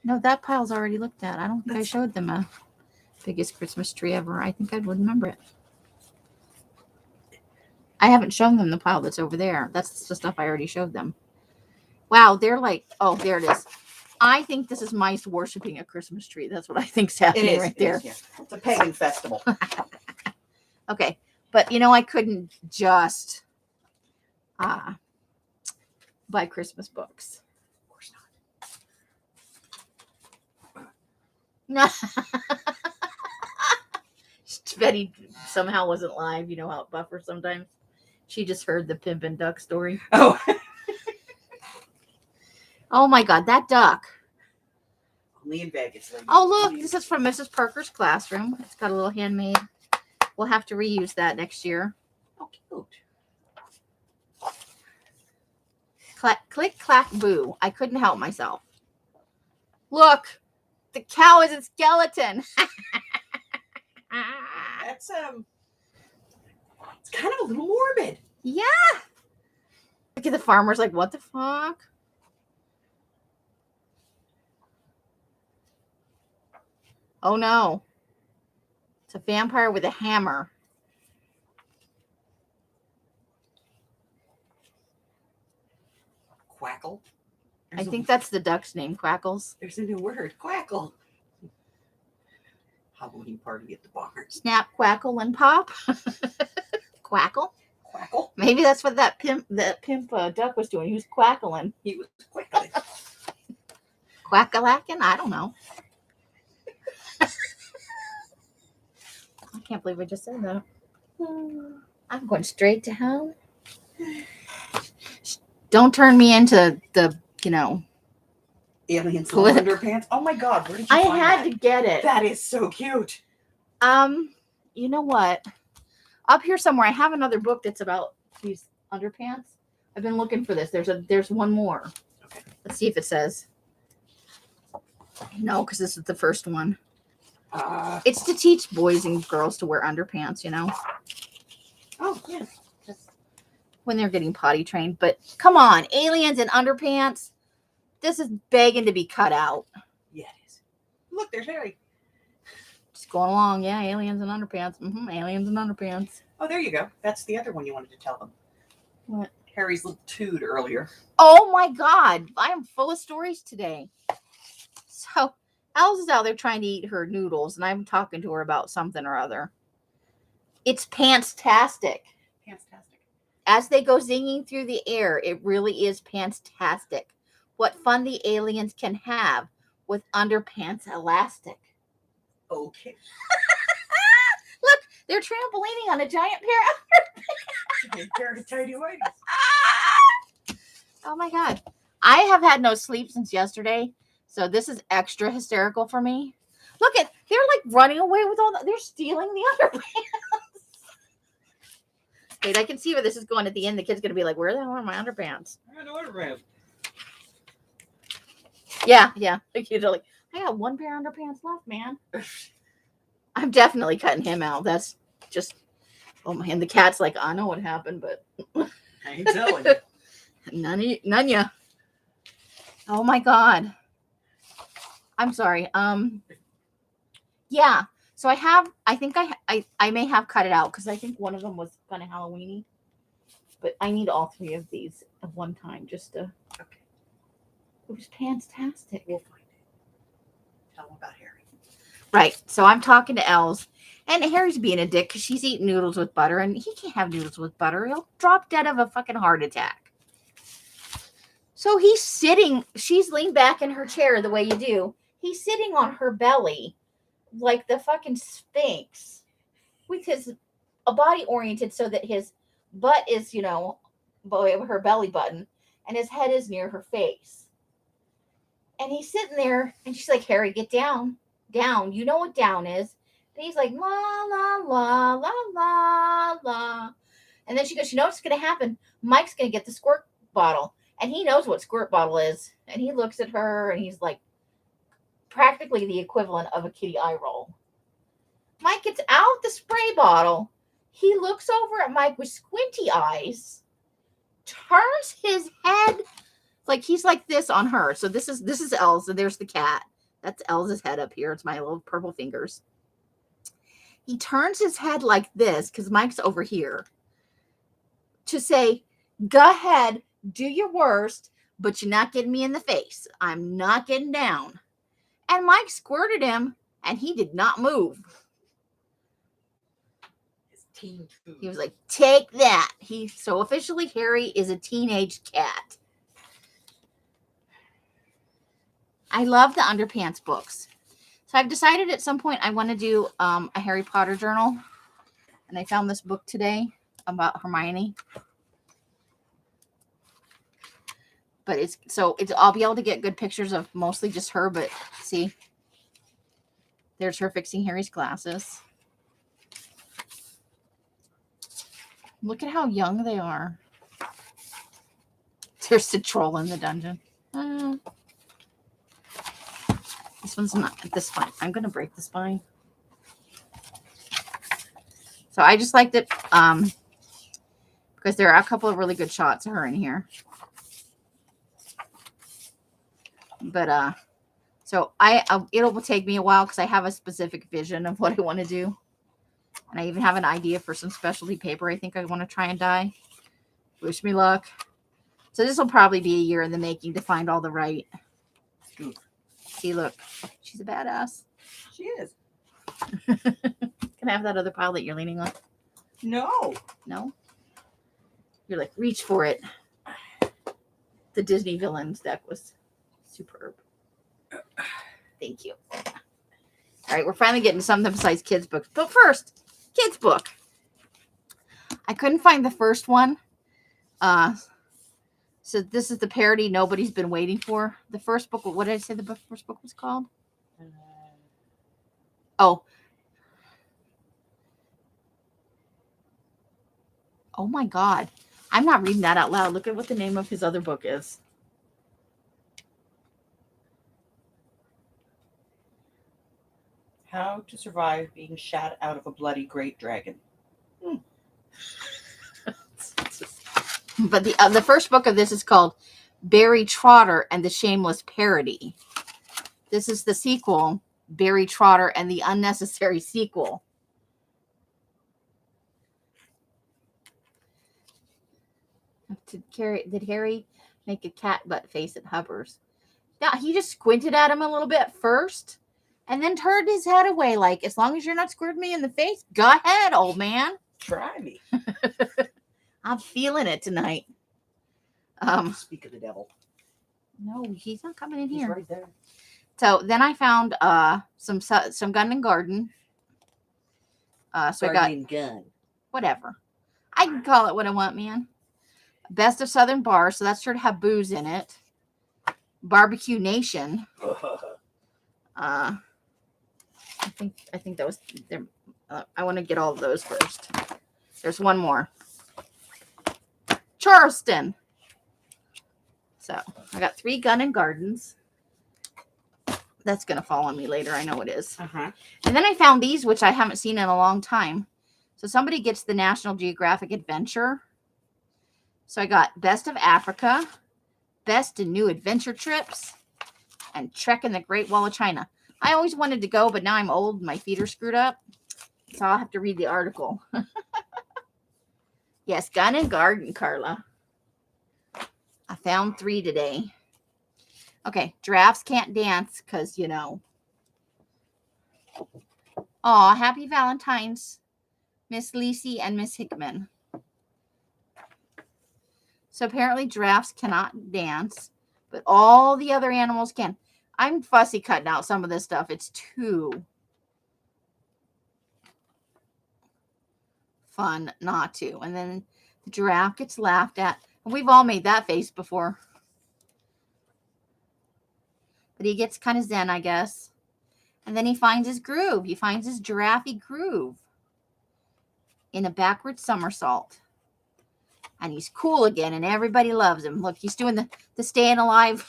[SPEAKER 1] No, that pile's already looked at. I don't think I showed them a biggest Christmas tree ever. I think I would remember it. I haven't shown them the pile that's over there. That's the stuff I already showed them. Wow, they're like, oh, there it is. I think this is mice worshiping a Christmas tree. That's what I think's happening right there.
[SPEAKER 2] Yeah. It's a pagan festival.
[SPEAKER 1] Okay, but I couldn't just buy Christmas books.
[SPEAKER 2] Of course not.
[SPEAKER 1] Betty somehow wasn't live. You know how it buffers sometimes. She just heard the pimp and duck story.
[SPEAKER 2] Oh.
[SPEAKER 1] Oh my God, that duck.
[SPEAKER 2] Only in Vegas. Ladies.
[SPEAKER 1] Oh, look, this is from Mrs. Parker's classroom. It's got a little handmade. We'll have to reuse that next year.
[SPEAKER 2] Oh, cute.
[SPEAKER 1] Click, clack, boo. I couldn't help myself. Look, the cow is a skeleton.
[SPEAKER 2] That's it's kind of a little morbid.
[SPEAKER 1] Yeah. Look at the farmer's like, what the fuck? Oh no. It's a vampire with a hammer.
[SPEAKER 2] Quackle.
[SPEAKER 1] I think that's the duck's name, Quackles.
[SPEAKER 2] There's a new word. Quackle. Halloween party at the barn.
[SPEAKER 1] Snap, quackle, and pop. Quackle.
[SPEAKER 2] Quackle.
[SPEAKER 1] Maybe that's what that pimp duck was doing. He was quackling.
[SPEAKER 2] He was quackling.
[SPEAKER 1] Quackalacking? I don't know. I can't believe I just said that. I'm going straight to hell. Don't turn me into the,
[SPEAKER 2] Aliens in underpants. Oh my God, where did you
[SPEAKER 1] I
[SPEAKER 2] find
[SPEAKER 1] had
[SPEAKER 2] that?
[SPEAKER 1] to get it.
[SPEAKER 2] That is so cute.
[SPEAKER 1] You know what? Up here somewhere, I have another book that's about these underpants. I've been looking for this. There's one more.
[SPEAKER 2] Okay.
[SPEAKER 1] Let's see if it says. No, because this is the first one. It's to teach boys and girls to wear underpants,
[SPEAKER 2] Oh, yeah.
[SPEAKER 1] Just when they're getting potty trained. But come on, aliens in underpants. This is begging to be cut out.
[SPEAKER 2] Yeah, it is. Look, there's Harry.
[SPEAKER 1] Just going along. Yeah, aliens in underpants. Aliens in underpants.
[SPEAKER 2] Oh, there you go. That's the other one you wanted to tell them.
[SPEAKER 1] What?
[SPEAKER 2] Harry's little toot earlier.
[SPEAKER 1] Oh my God. I am full of stories today. So Alice is out there trying to eat her noodles, and I'm talking to her about something or other. It's pants-tastic.
[SPEAKER 2] Pants-tastic.
[SPEAKER 1] As they go zinging through the air, it really is pants-tastic. What fun the aliens can have with underpants elastic.
[SPEAKER 2] Okay.
[SPEAKER 1] Look, they're trampolining on a giant pair of
[SPEAKER 2] Pair of tidy whities.
[SPEAKER 1] Oh my God. I have had no sleep since yesterday, so this is extra hysterical for me. Look they're like running away with they're stealing the underpants. Wait, I can see where this is going at the end. The kid's going to be like, where the hell are my underpants?
[SPEAKER 2] I got no underpants.
[SPEAKER 1] Yeah. Like, you're like, I got one pair of underpants left, man. I'm definitely cutting him out. That's just, oh man, the cat's like, I know what happened, but
[SPEAKER 2] I ain't telling you.
[SPEAKER 1] None ya. Oh my God. I'm sorry. Yeah. So I think I may have cut it out because I think one of them was kind of Halloween-y. But I need all three of these at one time just to.
[SPEAKER 2] Okay.
[SPEAKER 1] It was pants-tastic.
[SPEAKER 2] We'll find it. Tell them about Harry.
[SPEAKER 1] Right. So I'm talking to Els. And Harry's being a dick because she's eating noodles with butter. And he can't have noodles with butter. He'll drop dead of a fucking heart attack. So he's sitting. She's leaned back in her chair the way you do. He's sitting on her belly like the fucking Sphinx with his body oriented so that his butt is, her belly button and his head is near her face. And he's sitting there, and she's like, Harry, get down. Down. You know what down is. And he's like, la, la, la, la, la, la. And then she goes, you know what's going to happen? Mike's going to get the squirt bottle. And he knows what squirt bottle is. And he looks at her, and he's like, practically the equivalent of a kitty eye roll. Mike gets out the spray bottle. He looks over at Mike with squinty eyes, turns his head like he's like this on her. So this is Elsa. There's the cat. That's Elsa's head up here. It's my little purple fingers. He turns his head like this because Mike's over here to say, go ahead, do your worst, but you're not getting me in the face. I'm not getting down. And Mike squirted him, and he did not move.
[SPEAKER 2] His teen food.
[SPEAKER 1] He was like, take that. So officially, Harry is a teenage cat. I love the Underpants books. So I've decided at some point I want to do a Harry Potter journal. And I found this book today about Hermione. But I'll be able to get good pictures of mostly just her, but see, there's her fixing Harry's glasses. Look at how young they are. There's the troll in the dungeon. This one's not the spine. I'm going to break the spine. So I just liked it because there are a couple of really good shots of her in here. But so it'll take me a while because I have a specific vision of what I want to do. And I even have an idea for some specialty paper I think I want to try and dye. Wish me luck. So this will probably be a year in the making to find all the right. See, look. She's a badass.
[SPEAKER 2] She is.
[SPEAKER 1] Can I have that other pile that you're leaning on?
[SPEAKER 2] No.
[SPEAKER 1] No? You're like, reach for it. The Disney villains deck was superb. Thank you. All right, we're finally getting something besides kids' books. But first, kids' book. I couldn't find the first one. So this is the parody nobody's been waiting for. The first book, what did I say the first book was called? Oh my God. I'm not reading that out loud. Look at what the name of his other book is.
[SPEAKER 2] How to Survive Being Shot Out of a Bloody Great Dragon.
[SPEAKER 1] But the first book of this is called Barry Trotter and the Shameless Parody. This is the sequel, Barry Trotter and the Unnecessary Sequel. Did Harry make a cat butt face at Hubbard's? Yeah, he just squinted at him a little bit first and then turned his head away like, as long as you're not squirting me in the face, go ahead, old man.
[SPEAKER 2] Try me.
[SPEAKER 1] I'm feeling it tonight.
[SPEAKER 2] Speak of the devil.
[SPEAKER 1] No, he's not coming in
[SPEAKER 2] He's
[SPEAKER 1] here.
[SPEAKER 2] right there.
[SPEAKER 1] So then I found some Gun and Garden. So I got
[SPEAKER 2] gun.
[SPEAKER 1] whatever. I can call it what I want, man. Best of Southern Bar, so that's sure to have booze in it. Barbecue Nation. I think that was there. I want to get all of those first. There's one more. Charleston. So I got 3 Gun and Gardens. That's going to fall on me later. I know it is.
[SPEAKER 2] Uh-huh.
[SPEAKER 1] And then I found these, which I haven't seen in a long time. So somebody gets the National Geographic Adventure. So I got Best of Africa, Best in New Adventure Trips, and Trek in the Great Wall of China. I always wanted to go, but now I'm old and my feet are screwed up. So I'll have to read the article. Yes, Gun and Garden, Carla. I found 3 today. Okay, Giraffes Can't Dance because, you know. Aw, happy Valentine's, Miss Lisi and Miss Hickman. So apparently giraffes cannot dance, but all the other animals can. I'm fussy cutting out some of this stuff. It's too fun not to. And then the giraffe gets laughed at. We've all made that face before. But he gets kind of zen, I guess. And then he finds his groove. He finds his giraffe groove in a backward somersault. And he's cool again, and everybody loves him. Look, he's doing the staying alive.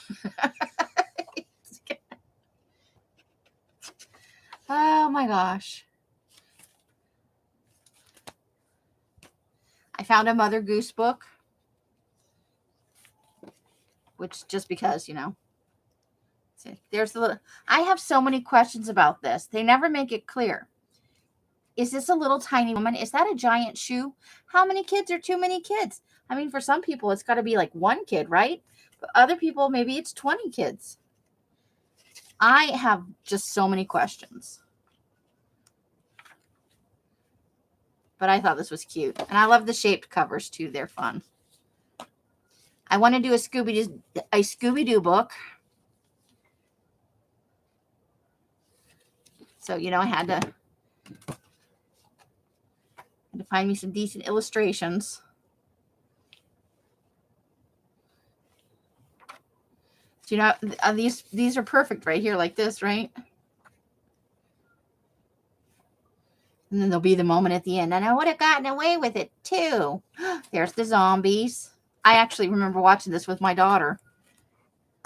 [SPEAKER 1] Oh my gosh. I found a Mother Goose book. Which, just because, you know. See, there's the little... I have so many questions about this. They never make it clear. Is this a little tiny woman? Is that a giant shoe? How many kids are too many kids? I mean, for some people, it's got to be like one kid, right? But other people, maybe it's 20 kids. I have just so many questions. But I thought this was cute. And I love the shaped covers, too. They're fun. I want to do a Scooby-Doo book. So, you know, I had to find me some decent illustrations. So, you know, these are perfect right here, like this, right? And then there'll be the moment at the end. And I would have gotten away with it, too. There's the zombies. I actually remember watching this with my daughter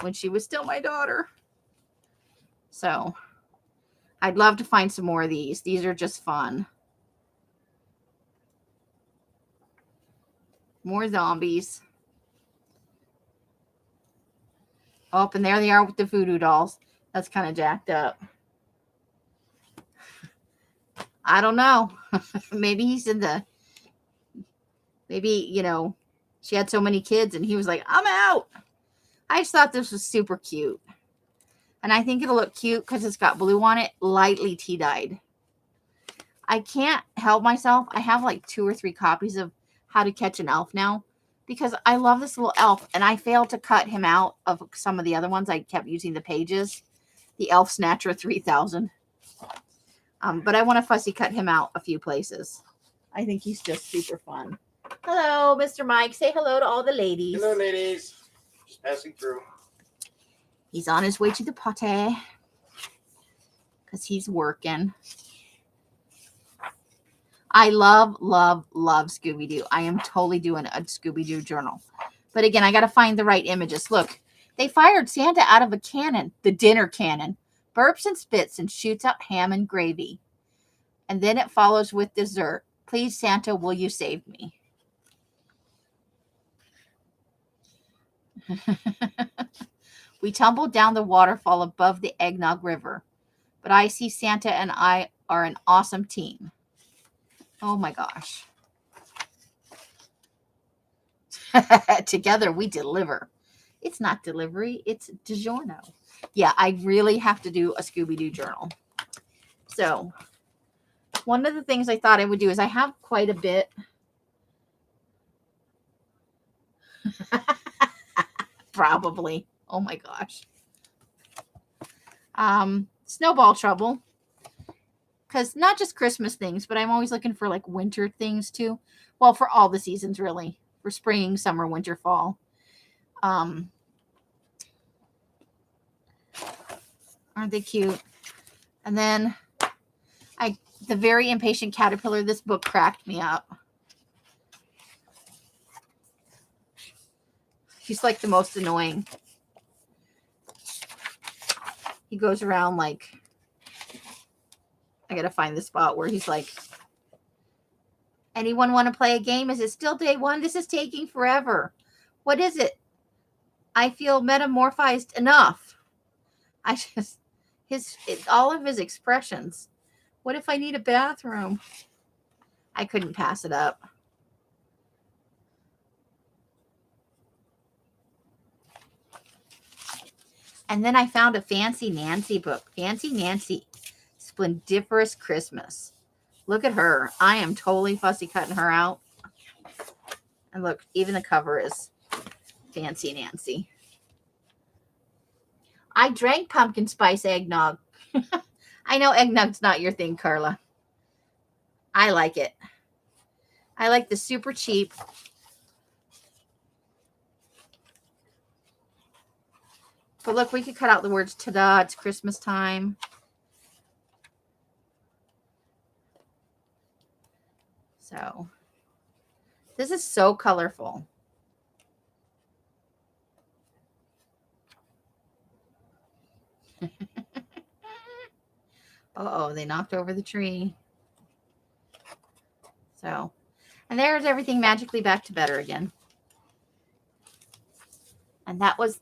[SPEAKER 1] when she was still my daughter. So, I'd love to find some more of these. These are just fun. More zombies. Oh, and there they are with the voodoo dolls. That's kind of jacked up. I don't know. Maybe he's in the... Maybe, you know, she had so many kids and he was like, I'm out. I just thought this was super cute. And I think it'll look cute because it's got blue on it, lightly tea-dyed. I can't help myself. I have like 2 or 3 copies of How to Catch an Elf now because I love this little elf and I failed to cut him out of some of the other ones. I kept using the pages. The Elf Snatcher 3000. But I want to fussy cut him out a few places. I think he's just super fun. Hello, Mr. Mike. Say hello to all the ladies.
[SPEAKER 3] Hello, ladies. Just passing through.
[SPEAKER 1] He's on his way to the potty because he's working. I love, love, love Scooby-Doo. I am totally doing a Scooby-Doo journal. But again, I got to find the right images. Look, they fired Santa out of a cannon, the dinner cannon, burps and spits and shoots out ham and gravy. And then it follows with dessert. Please, Santa, will you save me? We tumbled down the waterfall above the Eggnog River. But I see Santa and I are an awesome team. Oh my gosh. Together we deliver. It's not delivery, it's DiGiorno. Yeah, I really have to do a Scooby-Doo journal. So, one of the things I thought I would do is I have quite a bit. Probably. Oh my gosh. Snowball trouble. Because not just Christmas things, but I'm always looking for like winter things too. Well, for all the seasons really. For spring, summer, winter, fall. Aren't they cute? And then the very impatient caterpillar, this book cracked me up. He's like the most annoying. He goes around like, I gotta find the spot where he's like, anyone want to play a game? Is it still day 1? This is taking forever. What is it? I feel metamorphized enough. All of his expressions. What if I need a bathroom? I couldn't pass it up. And then I found a Fancy Nancy book. Fancy Nancy. Splendiferous Christmas. Look at her. I am totally fussy cutting her out. And look, even the cover is Fancy Nancy. I drank pumpkin spice eggnog. I know eggnog's not your thing, Carla. I like it. I like the super cheap. But look, we could cut out the words ta-da, it's Christmas time. So, this is so colorful. Uh-oh, they knocked over the tree. So, and there's everything magically back to better again. And that was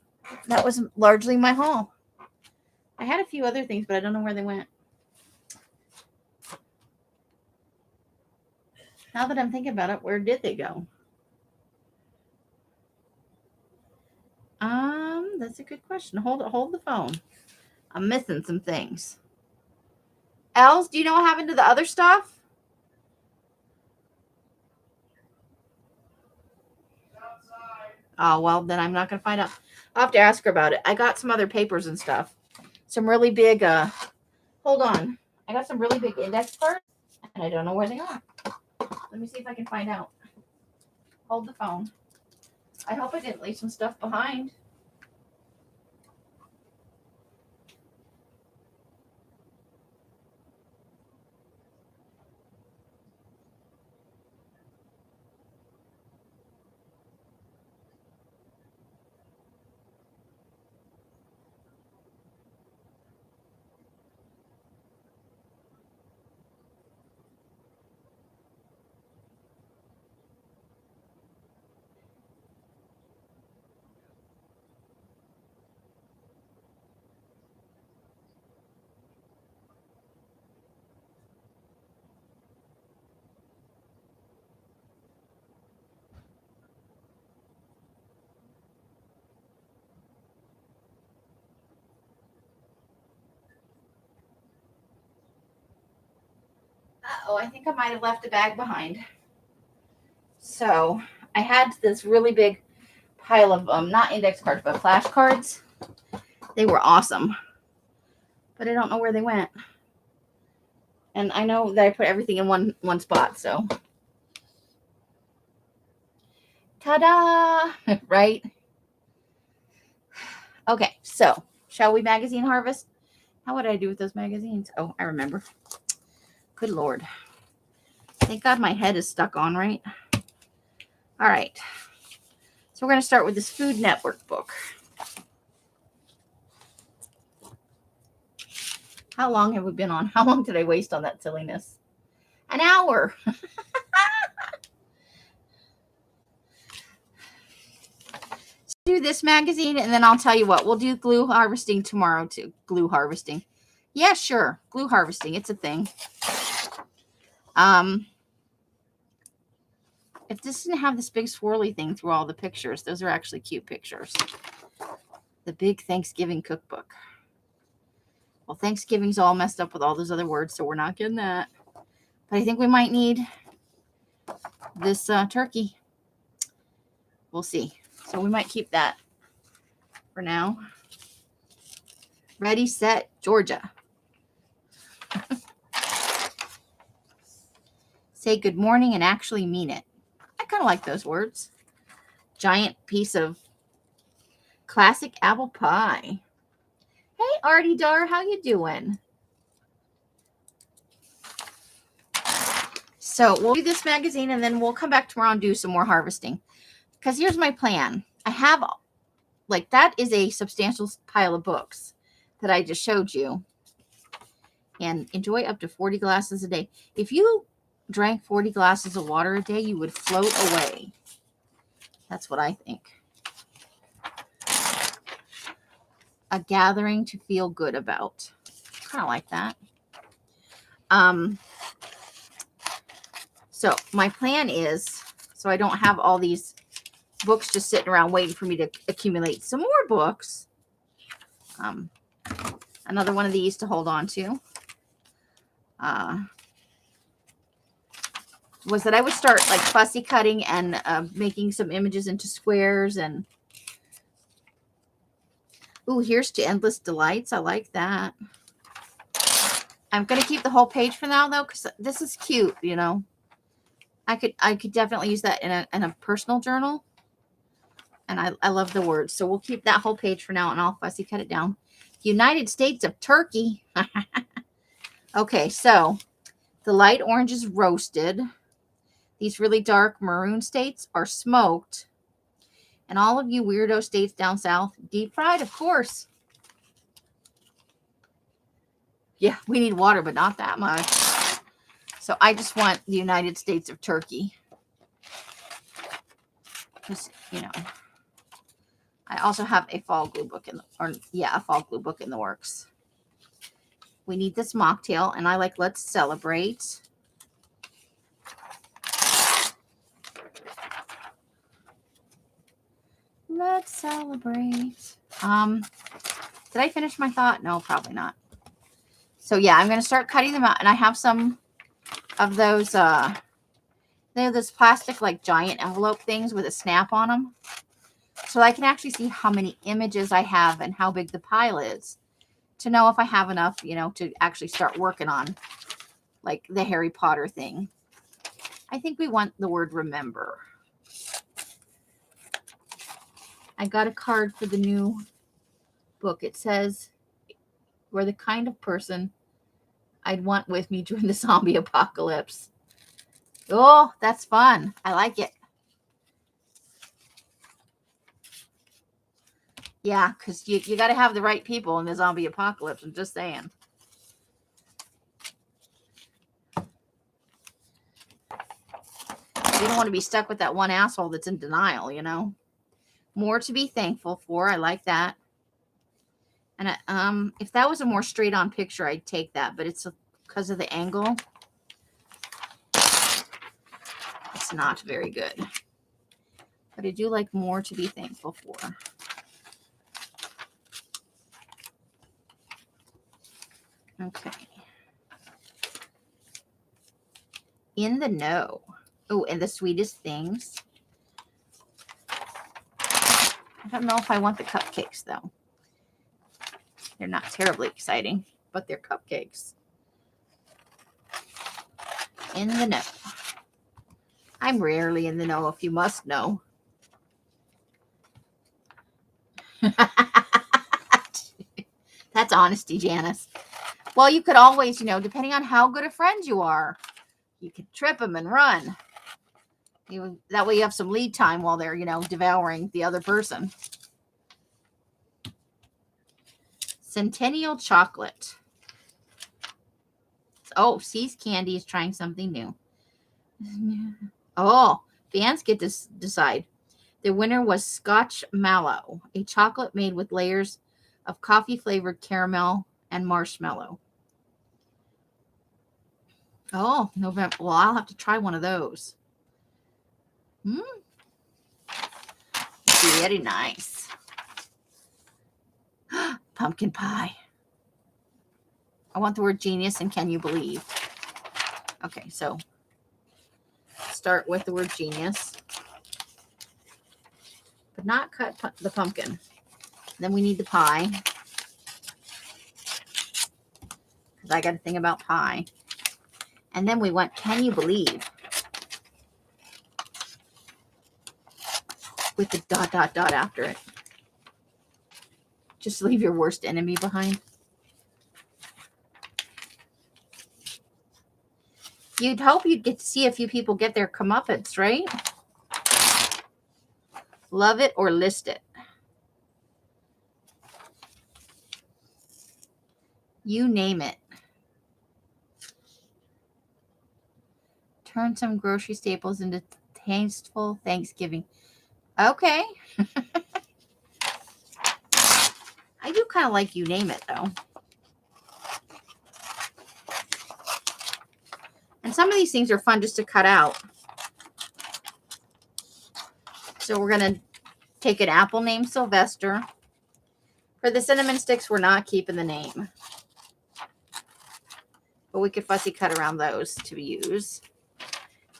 [SPEAKER 1] largely my haul. I had a few other things, but I don't know where they went. Now that I'm thinking about it, where did they go? That's a good question. Hold the phone. I'm missing some things. Els, do you know what happened to the other stuff? Oh, well, then I'm not going to find out. I'll have to ask her about it. I got some other papers and stuff. Some really big, hold on. I got some really big index cards, and I don't know where they are. Let me see if I can find out. Hold the phone. I hope I didn't leave some stuff behind. Uh-oh, I think I might have left a bag behind. So I had this really big pile of not index cards, but flashcards. They were awesome. But I don't know where they went. And I know that I put everything in one spot, so. Ta-da! Right? Okay, so shall we magazine harvest? How would I do with those magazines? Oh, I remember. Good Lord. Thank God my head is stuck on, right? All right. So we're going to start with this Food Network book. How long have we been on? How long did I waste on that silliness? An hour. Do this magazine, and then I'll tell you what. We'll do glue harvesting tomorrow, too. Glue harvesting. Yeah, sure. Glue harvesting. It's a thing. If this didn't have this big swirly thing through all the pictures, those are actually cute pictures. The big Thanksgiving cookbook. Well, Thanksgiving's all messed up with all those other words, so we're not getting that. But I think we might need this turkey. We'll see. So we might keep that for now. Ready, set, Georgia. Say good morning and actually mean it. I kind of like those words. Giant piece of classic apple pie. Hey, Artie Dar, how you doing? So we'll do this magazine, and then we'll come back tomorrow and do some more harvesting. Because here's my plan. I have, like, that is a substantial pile of books that I just showed you. And enjoy up to 40 glasses a day. If you drank 40 glasses of water a day, you would float away. That's what I think. A gathering to feel good about. Kind of like that. So my plan is, so I don't have all these books just sitting around waiting for me to accumulate some more books. Another one of these to hold on to. Was that I would start like fussy cutting and making some images into squares. And ooh, here's to Endless Delights. I like that. I'm going to keep the whole page for now, though, because this is cute, you know. I could definitely use that in a personal journal. And I love the words. So we'll keep that whole page for now, and I'll fussy cut it down. United States of Turkey. Okay, so the light orange is roasted. These really dark maroon states are smoked. And all of you weirdo states down south, deep fried, of course. Yeah, we need water, but not that much. So I just want the United States of Turkey. Just, you know. I also have a fall glue book a fall glue book in the works. We need this mocktail, and I like let's celebrate. Let's celebrate. Did I finish my thought? No, probably not. So yeah, I'm gonna start cutting them out, and I have some of those they have this plastic like giant envelope things with a snap on them. So I can actually see how many images I have and how big the pile is to know if I have enough, you know, to actually start working on like the Harry Potter thing. I think we want the word remember. I got a card for the new book. It says, we're the kind of person I'd want with me during the zombie apocalypse. Oh, that's fun. I like it. Yeah, because you got to have the right people in the zombie apocalypse. I'm just saying. You don't want to be stuck with that one asshole that's in denial, you know. More to be thankful for. I like that. And if that was a more straight-on picture, I'd take that. But it's because of the angle. It's not very good. But I do like more to be thankful for. Okay. In the know. Oh, and the sweetest things. I don't know if I want the cupcakes, though. They're not terribly exciting, but they're cupcakes. In the know. I'm rarely in the know, if you must know. That's honesty, Janice. Well, you could always, you know, depending on how good a friend you are, you could trip them and run. That way you have some lead time while they're, you know, devouring the other person. Centennial chocolate. Oh, See's Candy is trying something new. Oh, fans get to decide. The winner was Scotch Mallow, a chocolate made with layers of coffee-flavored caramel and marshmallow. Oh, November. Well, I'll have to try one of those. Very nice. Pumpkin pie. I want the word genius and can you believe? Okay, so start with the word genius. But not cut the pumpkin. Then we need the pie. Because I got a thing about pie. And then we want can you believe? With the ... after it. Just leave your worst enemy behind. You'd hope you'd get to see a few people get their comeuppance, right? Love it or list it. You name it. Turn some grocery staples into tasteful Thanksgiving. Okay. I do kind of like you name it, though. And some of these things are fun just to cut out. So we're going to take an apple named Sylvester. For the cinnamon sticks, we're not keeping the name. But we could fussy cut around those to use.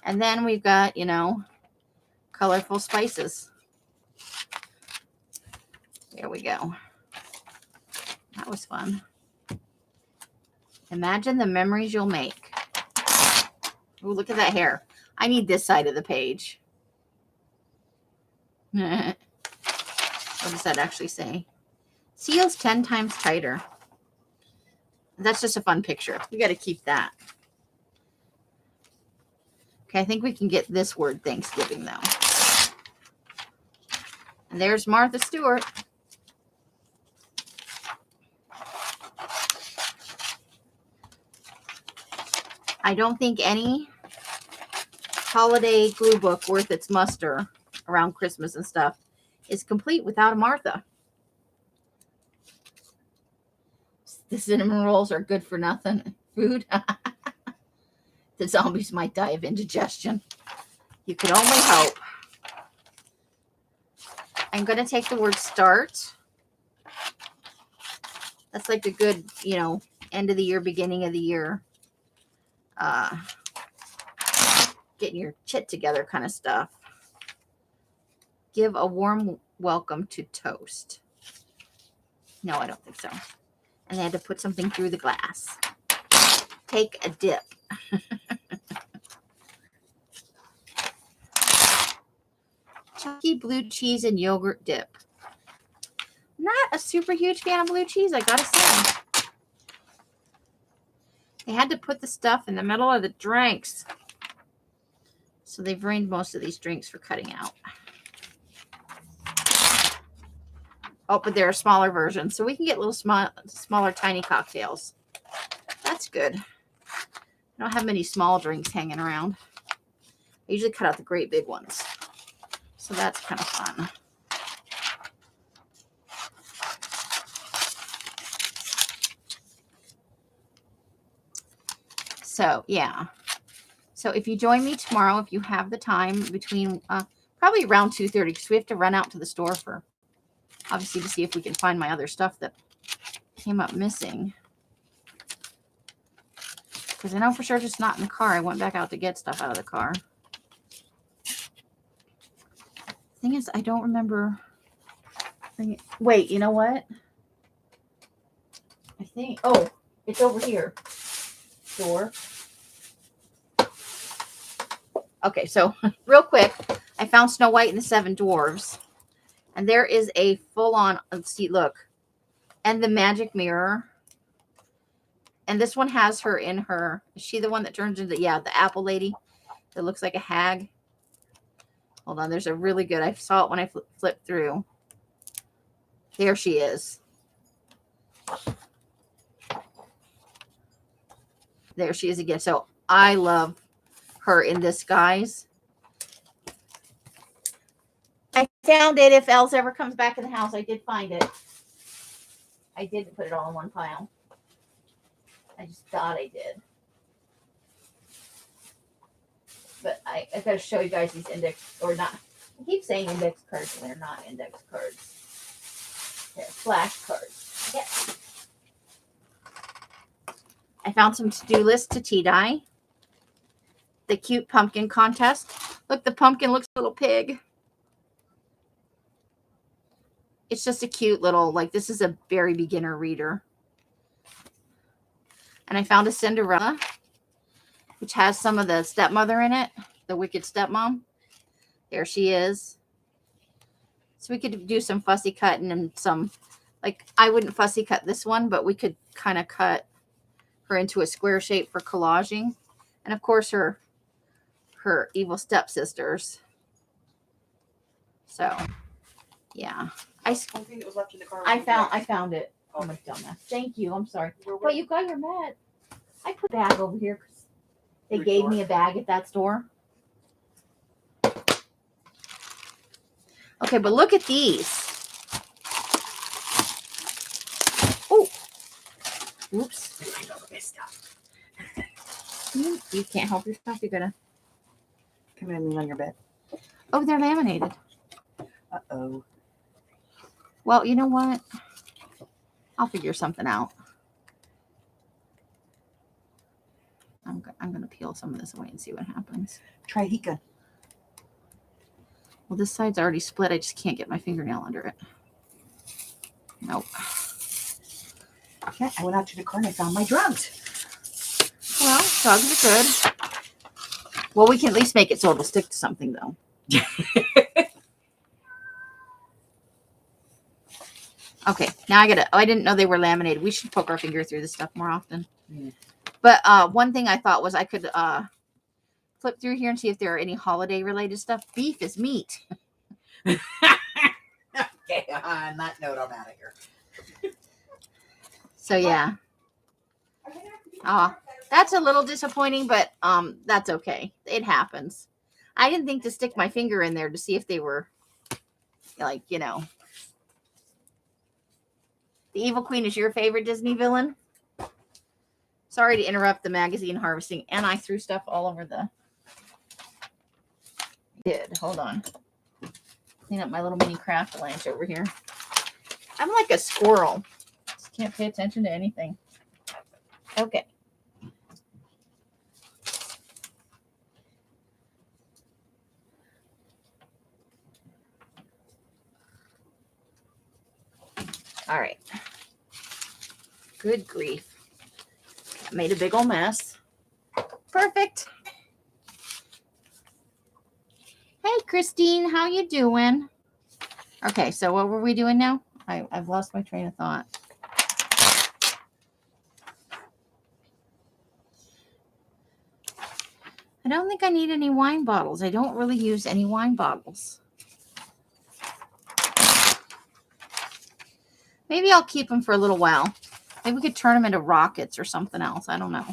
[SPEAKER 1] And then we've got, you know, colorful spices. There we go. That was fun. Imagine the memories you'll make. Oh, look at that hair. I need this side of the page. What does that actually say? Seals 10 times tighter. That's just a fun picture. We got to keep that. Okay, I think we can get this word Thanksgiving, though. And there's Martha Stewart. I don't think any holiday glue book worth its muster around Christmas and stuff is complete without a Martha. The cinnamon rolls are good for nothing food. The zombies might die of indigestion. You could only hope. I'm going to take the word start. That's like a good, end of the year, beginning of the year. Getting your chit together kind of stuff. Give a warm welcome to toast. No, I don't think so. And they had to put something through the glass. Take a dip. Chunky blue cheese and yogurt dip. Not a super huge fan of blue cheese, I gotta say. They had to put the stuff in the middle of the drinks. So they've rained most of these drinks for cutting out. Oh, but there are smaller versions. So we can get little smaller, tiny cocktails. That's good. I don't have many small drinks hanging around. I usually cut out the great big ones. So that's kind of fun. So, yeah. So if you join me tomorrow, if you have the time between probably around 2:30, because we have to run out to the store for, obviously, to see if we can find my other stuff that came up missing. Because I know for sure it's not in the car. I went back out to get stuff out of the car. Thing is, I don't remember. Wait, you know what? I think, it's over here. Door. Okay, so real quick, I found Snow White and the Seven Dwarves. And there is a full-on, let's see, look. And the magic mirror. And this one has her in her, is she the one that turns into, the apple lady that looks like a hag? Hold on, there's a really good, I saw it when I flipped through. There she is. There she is again. So I love her in this guise. I found it. If Els ever comes back in the house, I did find it. I didn't put it all in one pile. I just thought I did. But I got to show you guys these index, or not. I keep saying index cards, and they're not index cards. They're flashcards. Yes. I found some to-do lists to tea dye. The cute pumpkin contest. Look, the pumpkin looks like a little pig. It's just a cute little, this is a very beginner reader. And I found a Cinderella, which has some of the stepmother in it, the wicked stepmom. There she is. So we could do some fussy cutting and some, I wouldn't fussy cut this one, but we could kind of cut her into a square shape for collaging. And of course her evil stepsisters. So, yeah.
[SPEAKER 2] I think it was left in the car.
[SPEAKER 1] I found it. Oh my dumbass. Thank you. I'm sorry. Well, you got your mat. I put a bag over here because they gave me a bag at that store. Okay, but look at these. Oh. Oops.
[SPEAKER 2] I love this stuff.
[SPEAKER 1] You can't help yourself. You're gonna.
[SPEAKER 2] Come in on your bed.
[SPEAKER 1] Oh, they're laminated.
[SPEAKER 2] Uh-oh.
[SPEAKER 1] Well, you know what? I'll figure something out. I'm going to peel some of this away and see what happens.
[SPEAKER 2] Try Hika.
[SPEAKER 1] Well, this side's already split. I just can't get my fingernail under it. Nope.
[SPEAKER 2] Yeah, I went out to the car and I found my drugs.
[SPEAKER 1] Well, drugs are good. Well, we can at least make it so it'll stick to something, though. Okay, now I gotta. Oh, I didn't know they were laminated. We should poke our finger through this stuff more often.
[SPEAKER 2] Mm.
[SPEAKER 1] But one thing I thought was I could flip through here and see if there are any holiday related stuff. Beef is meat.
[SPEAKER 2] Okay, on that note, I'm out of here.
[SPEAKER 1] So yeah. That's a little disappointing, but that's okay. It happens. I didn't think to stick my finger in there to see if they were like, you know. The Evil Queen is your favorite Disney villain? Sorry to interrupt the magazine harvesting, and I threw stuff all over the. Hold on. Clean up my little mini craft lunch over here. I'm like a squirrel. Just can't pay attention to anything. Okay. All right. Good grief. I made a big old mess. Perfect. Hey, Christine, how you doing? Okay, so what were we doing now? I've lost my train of thought. I don't think I need any wine bottles. I don't really use any wine bottles. Maybe I'll keep them for a little while. Maybe we could turn them into rockets or something else. I don't know.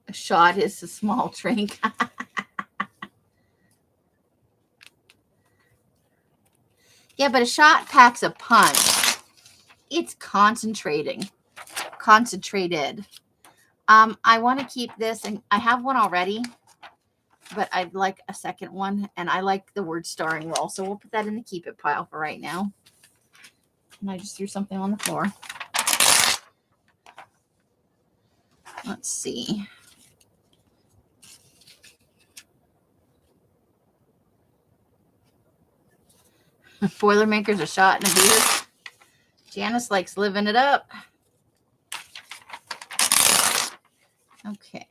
[SPEAKER 1] A shot is a small drink. Yeah, but a shot packs a punch. It's concentrated. I want to keep this, and I have one already, but I'd like a second one, and I like the word starring role, so we'll put that in the keep it pile for right now. And I just threw something on the floor. Let's see. Boilermaker's a shot and a beer. Janice likes living it up. Okay.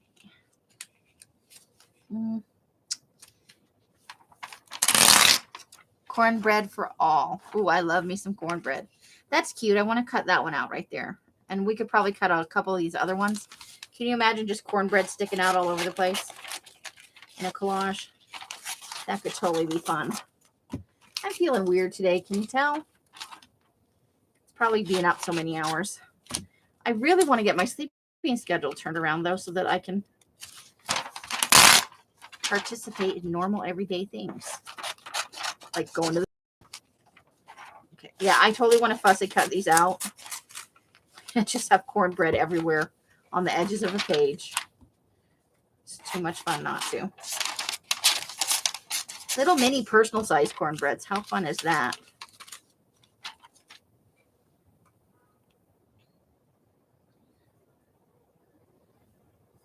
[SPEAKER 1] Cornbread for all. Ooh, I love me some cornbread. That's cute. I want to cut that one out right there. And we could probably cut out a couple of these other ones. Can you imagine just cornbread sticking out all over the place in a collage? That could totally be fun. I'm feeling weird today. Can you tell? It's probably being up so many hours. I really want to get my sleeping schedule turned around, though, so that I can participate in normal everyday things. Like going to the... Okay. Yeah, I totally want to fussy cut these out. And just have cornbread everywhere on the edges of a page. It's too much fun not to. Little mini personal size cornbreads. How fun is that?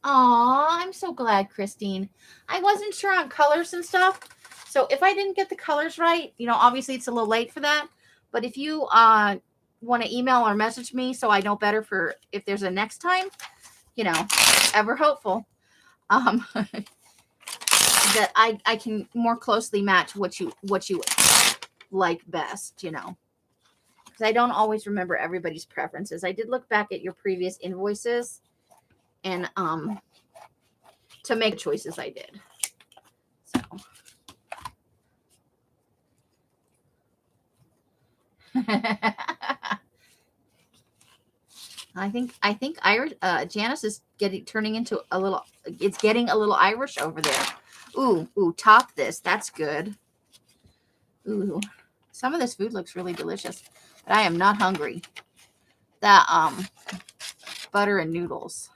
[SPEAKER 1] Aw, I'm so glad, Christine. I wasn't sure on colors and stuff. So if I didn't get the colors right, you know, obviously it's a little late for that. But if you want to email or message me so I know better for if there's a next time, you know, ever hopeful, that I can more closely match what you like best, you know. Because I don't always remember everybody's preferences. I did look back at your previous invoices and to make choices I did. So I think Irish Janice is turning into a little, it's getting a little Irish over there. Ooh, top this. That's good. Ooh. Some of this food looks really delicious, but I am not hungry. That butter and noodles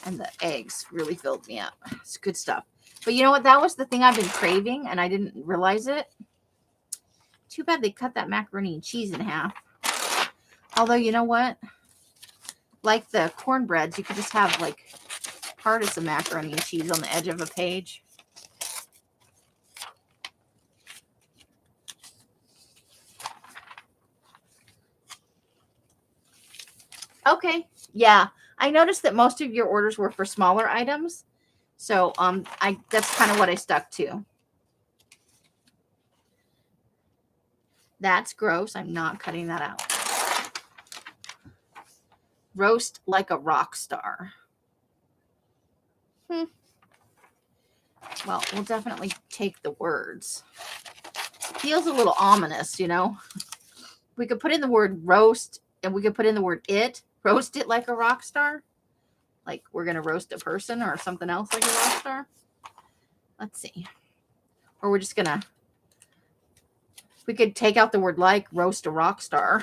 [SPEAKER 1] and the eggs really filled me up. It's good stuff. But you know what? That was the thing I've been craving, and I didn't realize it. Too bad they cut that macaroni and cheese in half. Although, you know what? Like the cornbreads, you could just have like part of some macaroni and cheese on the edge of a page. Okay. Yeah. I noticed that most of your orders were for smaller items. So that's kind of what I stuck to. That's gross. I'm not cutting that out. Roast like a rock star. Well, we'll definitely take the words. Feels a little ominous, you know. We could put in the word roast, and we could put in the word it. Roast it like a rock star. Like we're going to roast a person or something else like a rock star. Let's see. Or we're just going to, we could take out the word like, roast a rock star.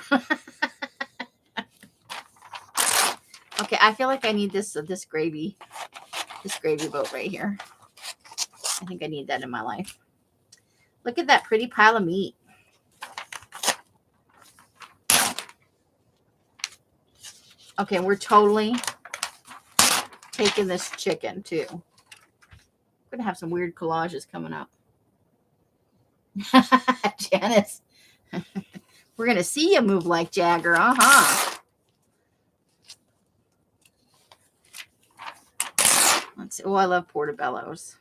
[SPEAKER 1] Okay, I feel like I need this gravy boat right here. I think I need that in my life. Look at that pretty pile of meat. Okay, we're totally taking this chicken too. I'm gonna have some weird collages coming up. Janice, we're gonna see you move like Jagger, Let's see. Oh, I love portobellos.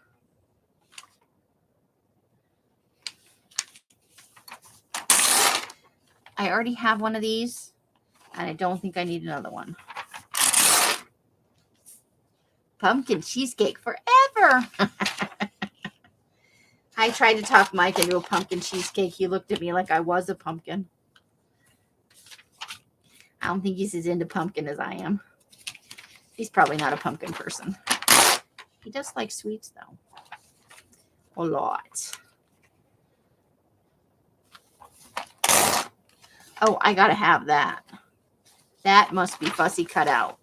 [SPEAKER 1] I already have one of these, and I don't think I need another one. Pumpkin cheesecake forever. I tried to talk Mike into a pumpkin cheesecake. He looked at me like I was a pumpkin. I don't think he's as into pumpkin as I am. He's probably not a pumpkin person. He does like sweets, though. A lot. Oh, I gotta have that. That must be fussy cut out.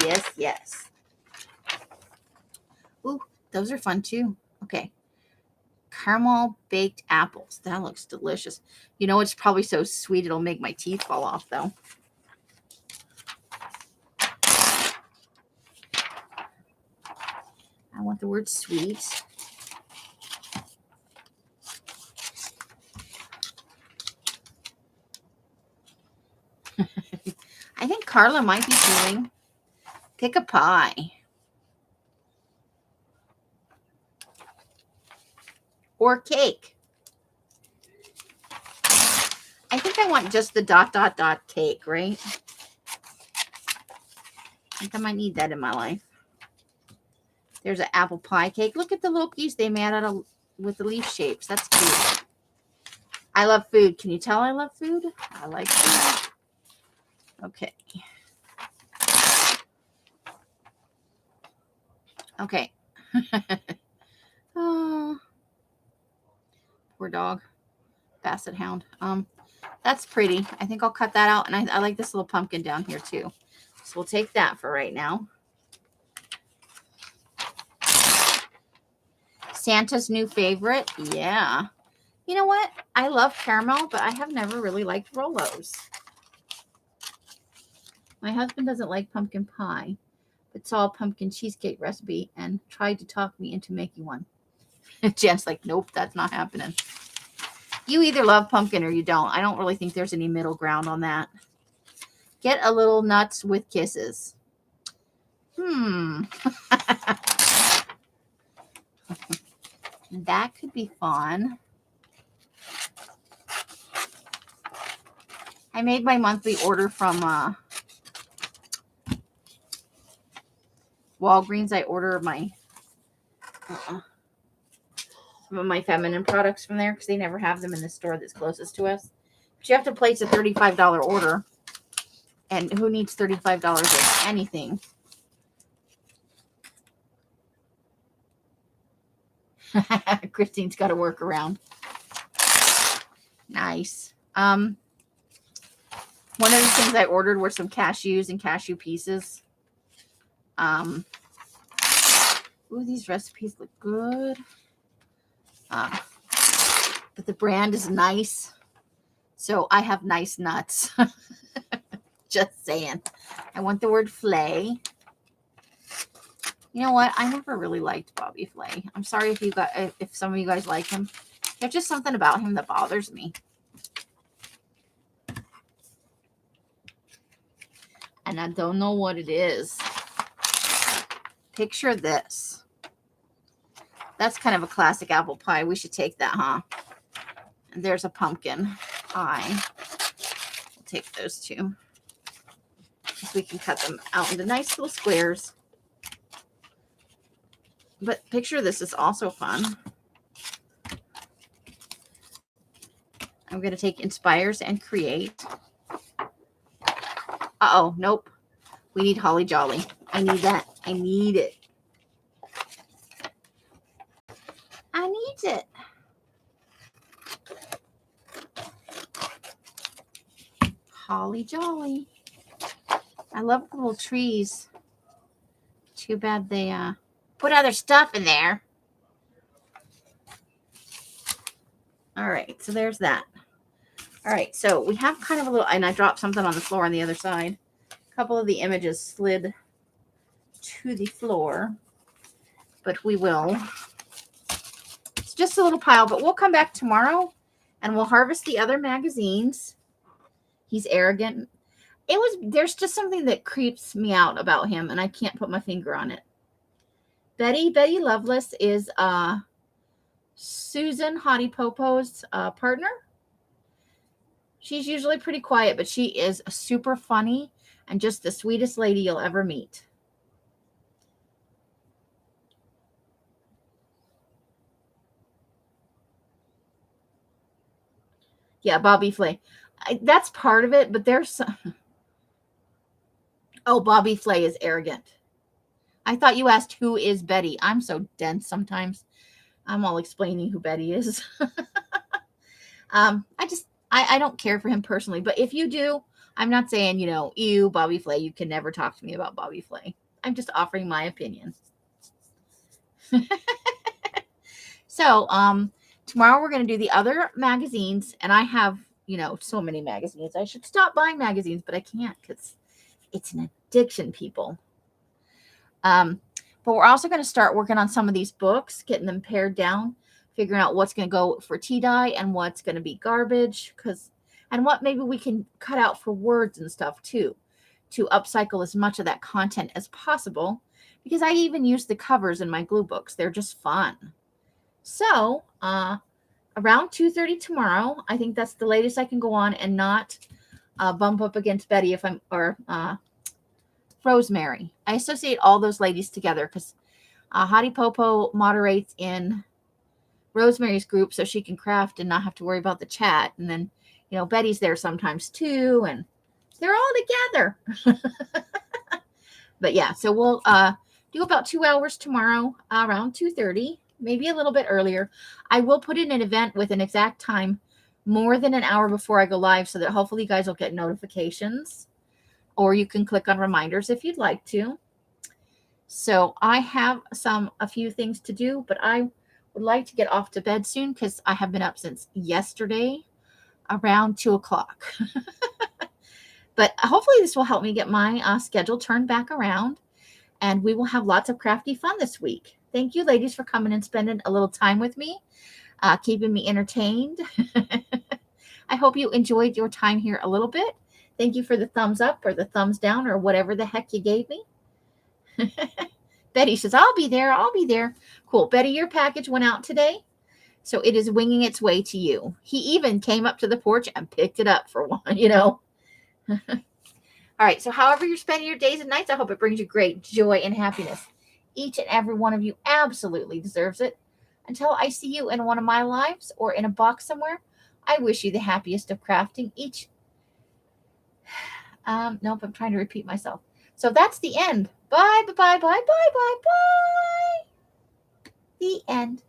[SPEAKER 1] Yes, yes. Ooh, those are fun too. Okay. Caramel baked apples. That looks delicious. You know, it's probably so sweet it'll make my teeth fall off, though. I want the word sweet. I think Carla might be feeling pick a pie. Or cake. I think I want just the ... cake, right? I think I might need that in my life. There's an apple pie cake. Look at the little piece they made out of with the leaf shapes. That's cute. I love food. Can you tell I love food? I like food. Okay. Okay. Oh, poor dog. Basset hound. That's pretty. I think I'll cut that out. And I like this little pumpkin down here too. So we'll take that for right now. Santa's new favorite. Yeah. You know what? I love caramel, but I have never really liked Rolos. My husband doesn't like pumpkin pie, but saw a pumpkin cheesecake recipe and tried to talk me into making one. Jen's like, nope, that's not happening. You either love pumpkin or you don't. I don't really think there's any middle ground on that. Get a little nuts with kisses. That could be fun. I made my monthly order from Walgreens. I order my some of my feminine products from there because they never have them in the store that's closest to us. But you have to place a $35 order. And who needs $35 of anything? Christine's got to work around. Nice. One of the things I ordered were some cashews and cashew pieces. Ooh, these recipes look good. But the brand is nice. So I have nice nuts. Just saying. I want the word flay. You know what? I never really liked Bobby Flay. I'm sorry if some of you guys like him. There's just something about him that bothers me. And I don't know what it is. Picture this. That's kind of a classic apple pie. We should take that, huh? And there's a pumpkin pie. We'll take those two. We can cut them out into nice little squares. But picture this is also fun. I'm going to take Inspires and Create. Uh-oh, nope. We need Holly Jolly. I need that. I need it. I need it. Holly Jolly. I love the little trees. Too bad they put other stuff in there. All right, so there's that. All right, so we have kind of a little, and I dropped something on the floor on the other side. A couple of the images slid to the floor, but we will. It's just a little pile, but we'll come back tomorrow and we'll harvest the other magazines. He's arrogant. There's just something that creeps me out about him, and I can't put my finger on it. Betty Lovelace is Susan Hottie Popo's partner. She's usually pretty quiet, but she is super funny and just the sweetest lady you'll ever meet. Yeah, Bobby Flay. That's part of it, but there's some... Oh, Bobby Flay is arrogant. I thought you asked who is Betty. I'm so dense sometimes. I'm all explaining who Betty is. I don't care for him personally, but if you do, I'm not saying, ew, Bobby Flay, you can never talk to me about Bobby Flay. I'm just offering my opinion. So, tomorrow we're going to do the other magazines, and I have, so many magazines. I should stop buying magazines, but I can't because it's an addiction, people. But we're also going to start working on some of these books, getting them pared down, figuring out what's going to go for tea dye and what's going to be garbage, and what maybe we can cut out for words and stuff too, to upcycle as much of that content as possible, because I even use the covers in my glue books. They're just fun. So, around 2:30 tomorrow, I think that's the latest I can go on and not bump up against Betty or Rosemary. I associate all those ladies together because Hottie Popo moderates in Rosemary's group so she can craft and not have to worry about the chat. And then, Betty's there sometimes too, and they're all together. But yeah, so we'll do about 2 hours tomorrow around 2:30, maybe a little bit earlier. I will put in an event with an exact time more than an hour before I go live so that hopefully you guys will get notifications, or you can click on reminders if you'd like to. So I have a few things to do, but I would like to get off to bed soon because I have been up since yesterday around 2 o'clock. But hopefully this will help me get my schedule turned back around, and we will have lots of crafty fun this week. Thank you, ladies, for coming and spending a little time with me, keeping me entertained. I hope you enjoyed your time here a little bit. Thank you for the thumbs up or the thumbs down or whatever the heck you gave me. Betty says, I'll be there. I'll be there. Cool. Betty, your package went out today, so it is winging its way to you. He even came up to the porch and picked it up for one, All right. So however you're spending your days and nights, I hope it brings you great joy and happiness. Each and every one of you absolutely deserves it. Until I see you in one of my lives or in a box somewhere, I wish you the happiest of crafting each. Nope, I'm trying to repeat myself. So that's the end. Bye, bye, bye, bye, bye, bye, bye. The end.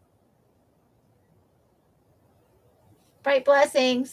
[SPEAKER 1] Bright blessings.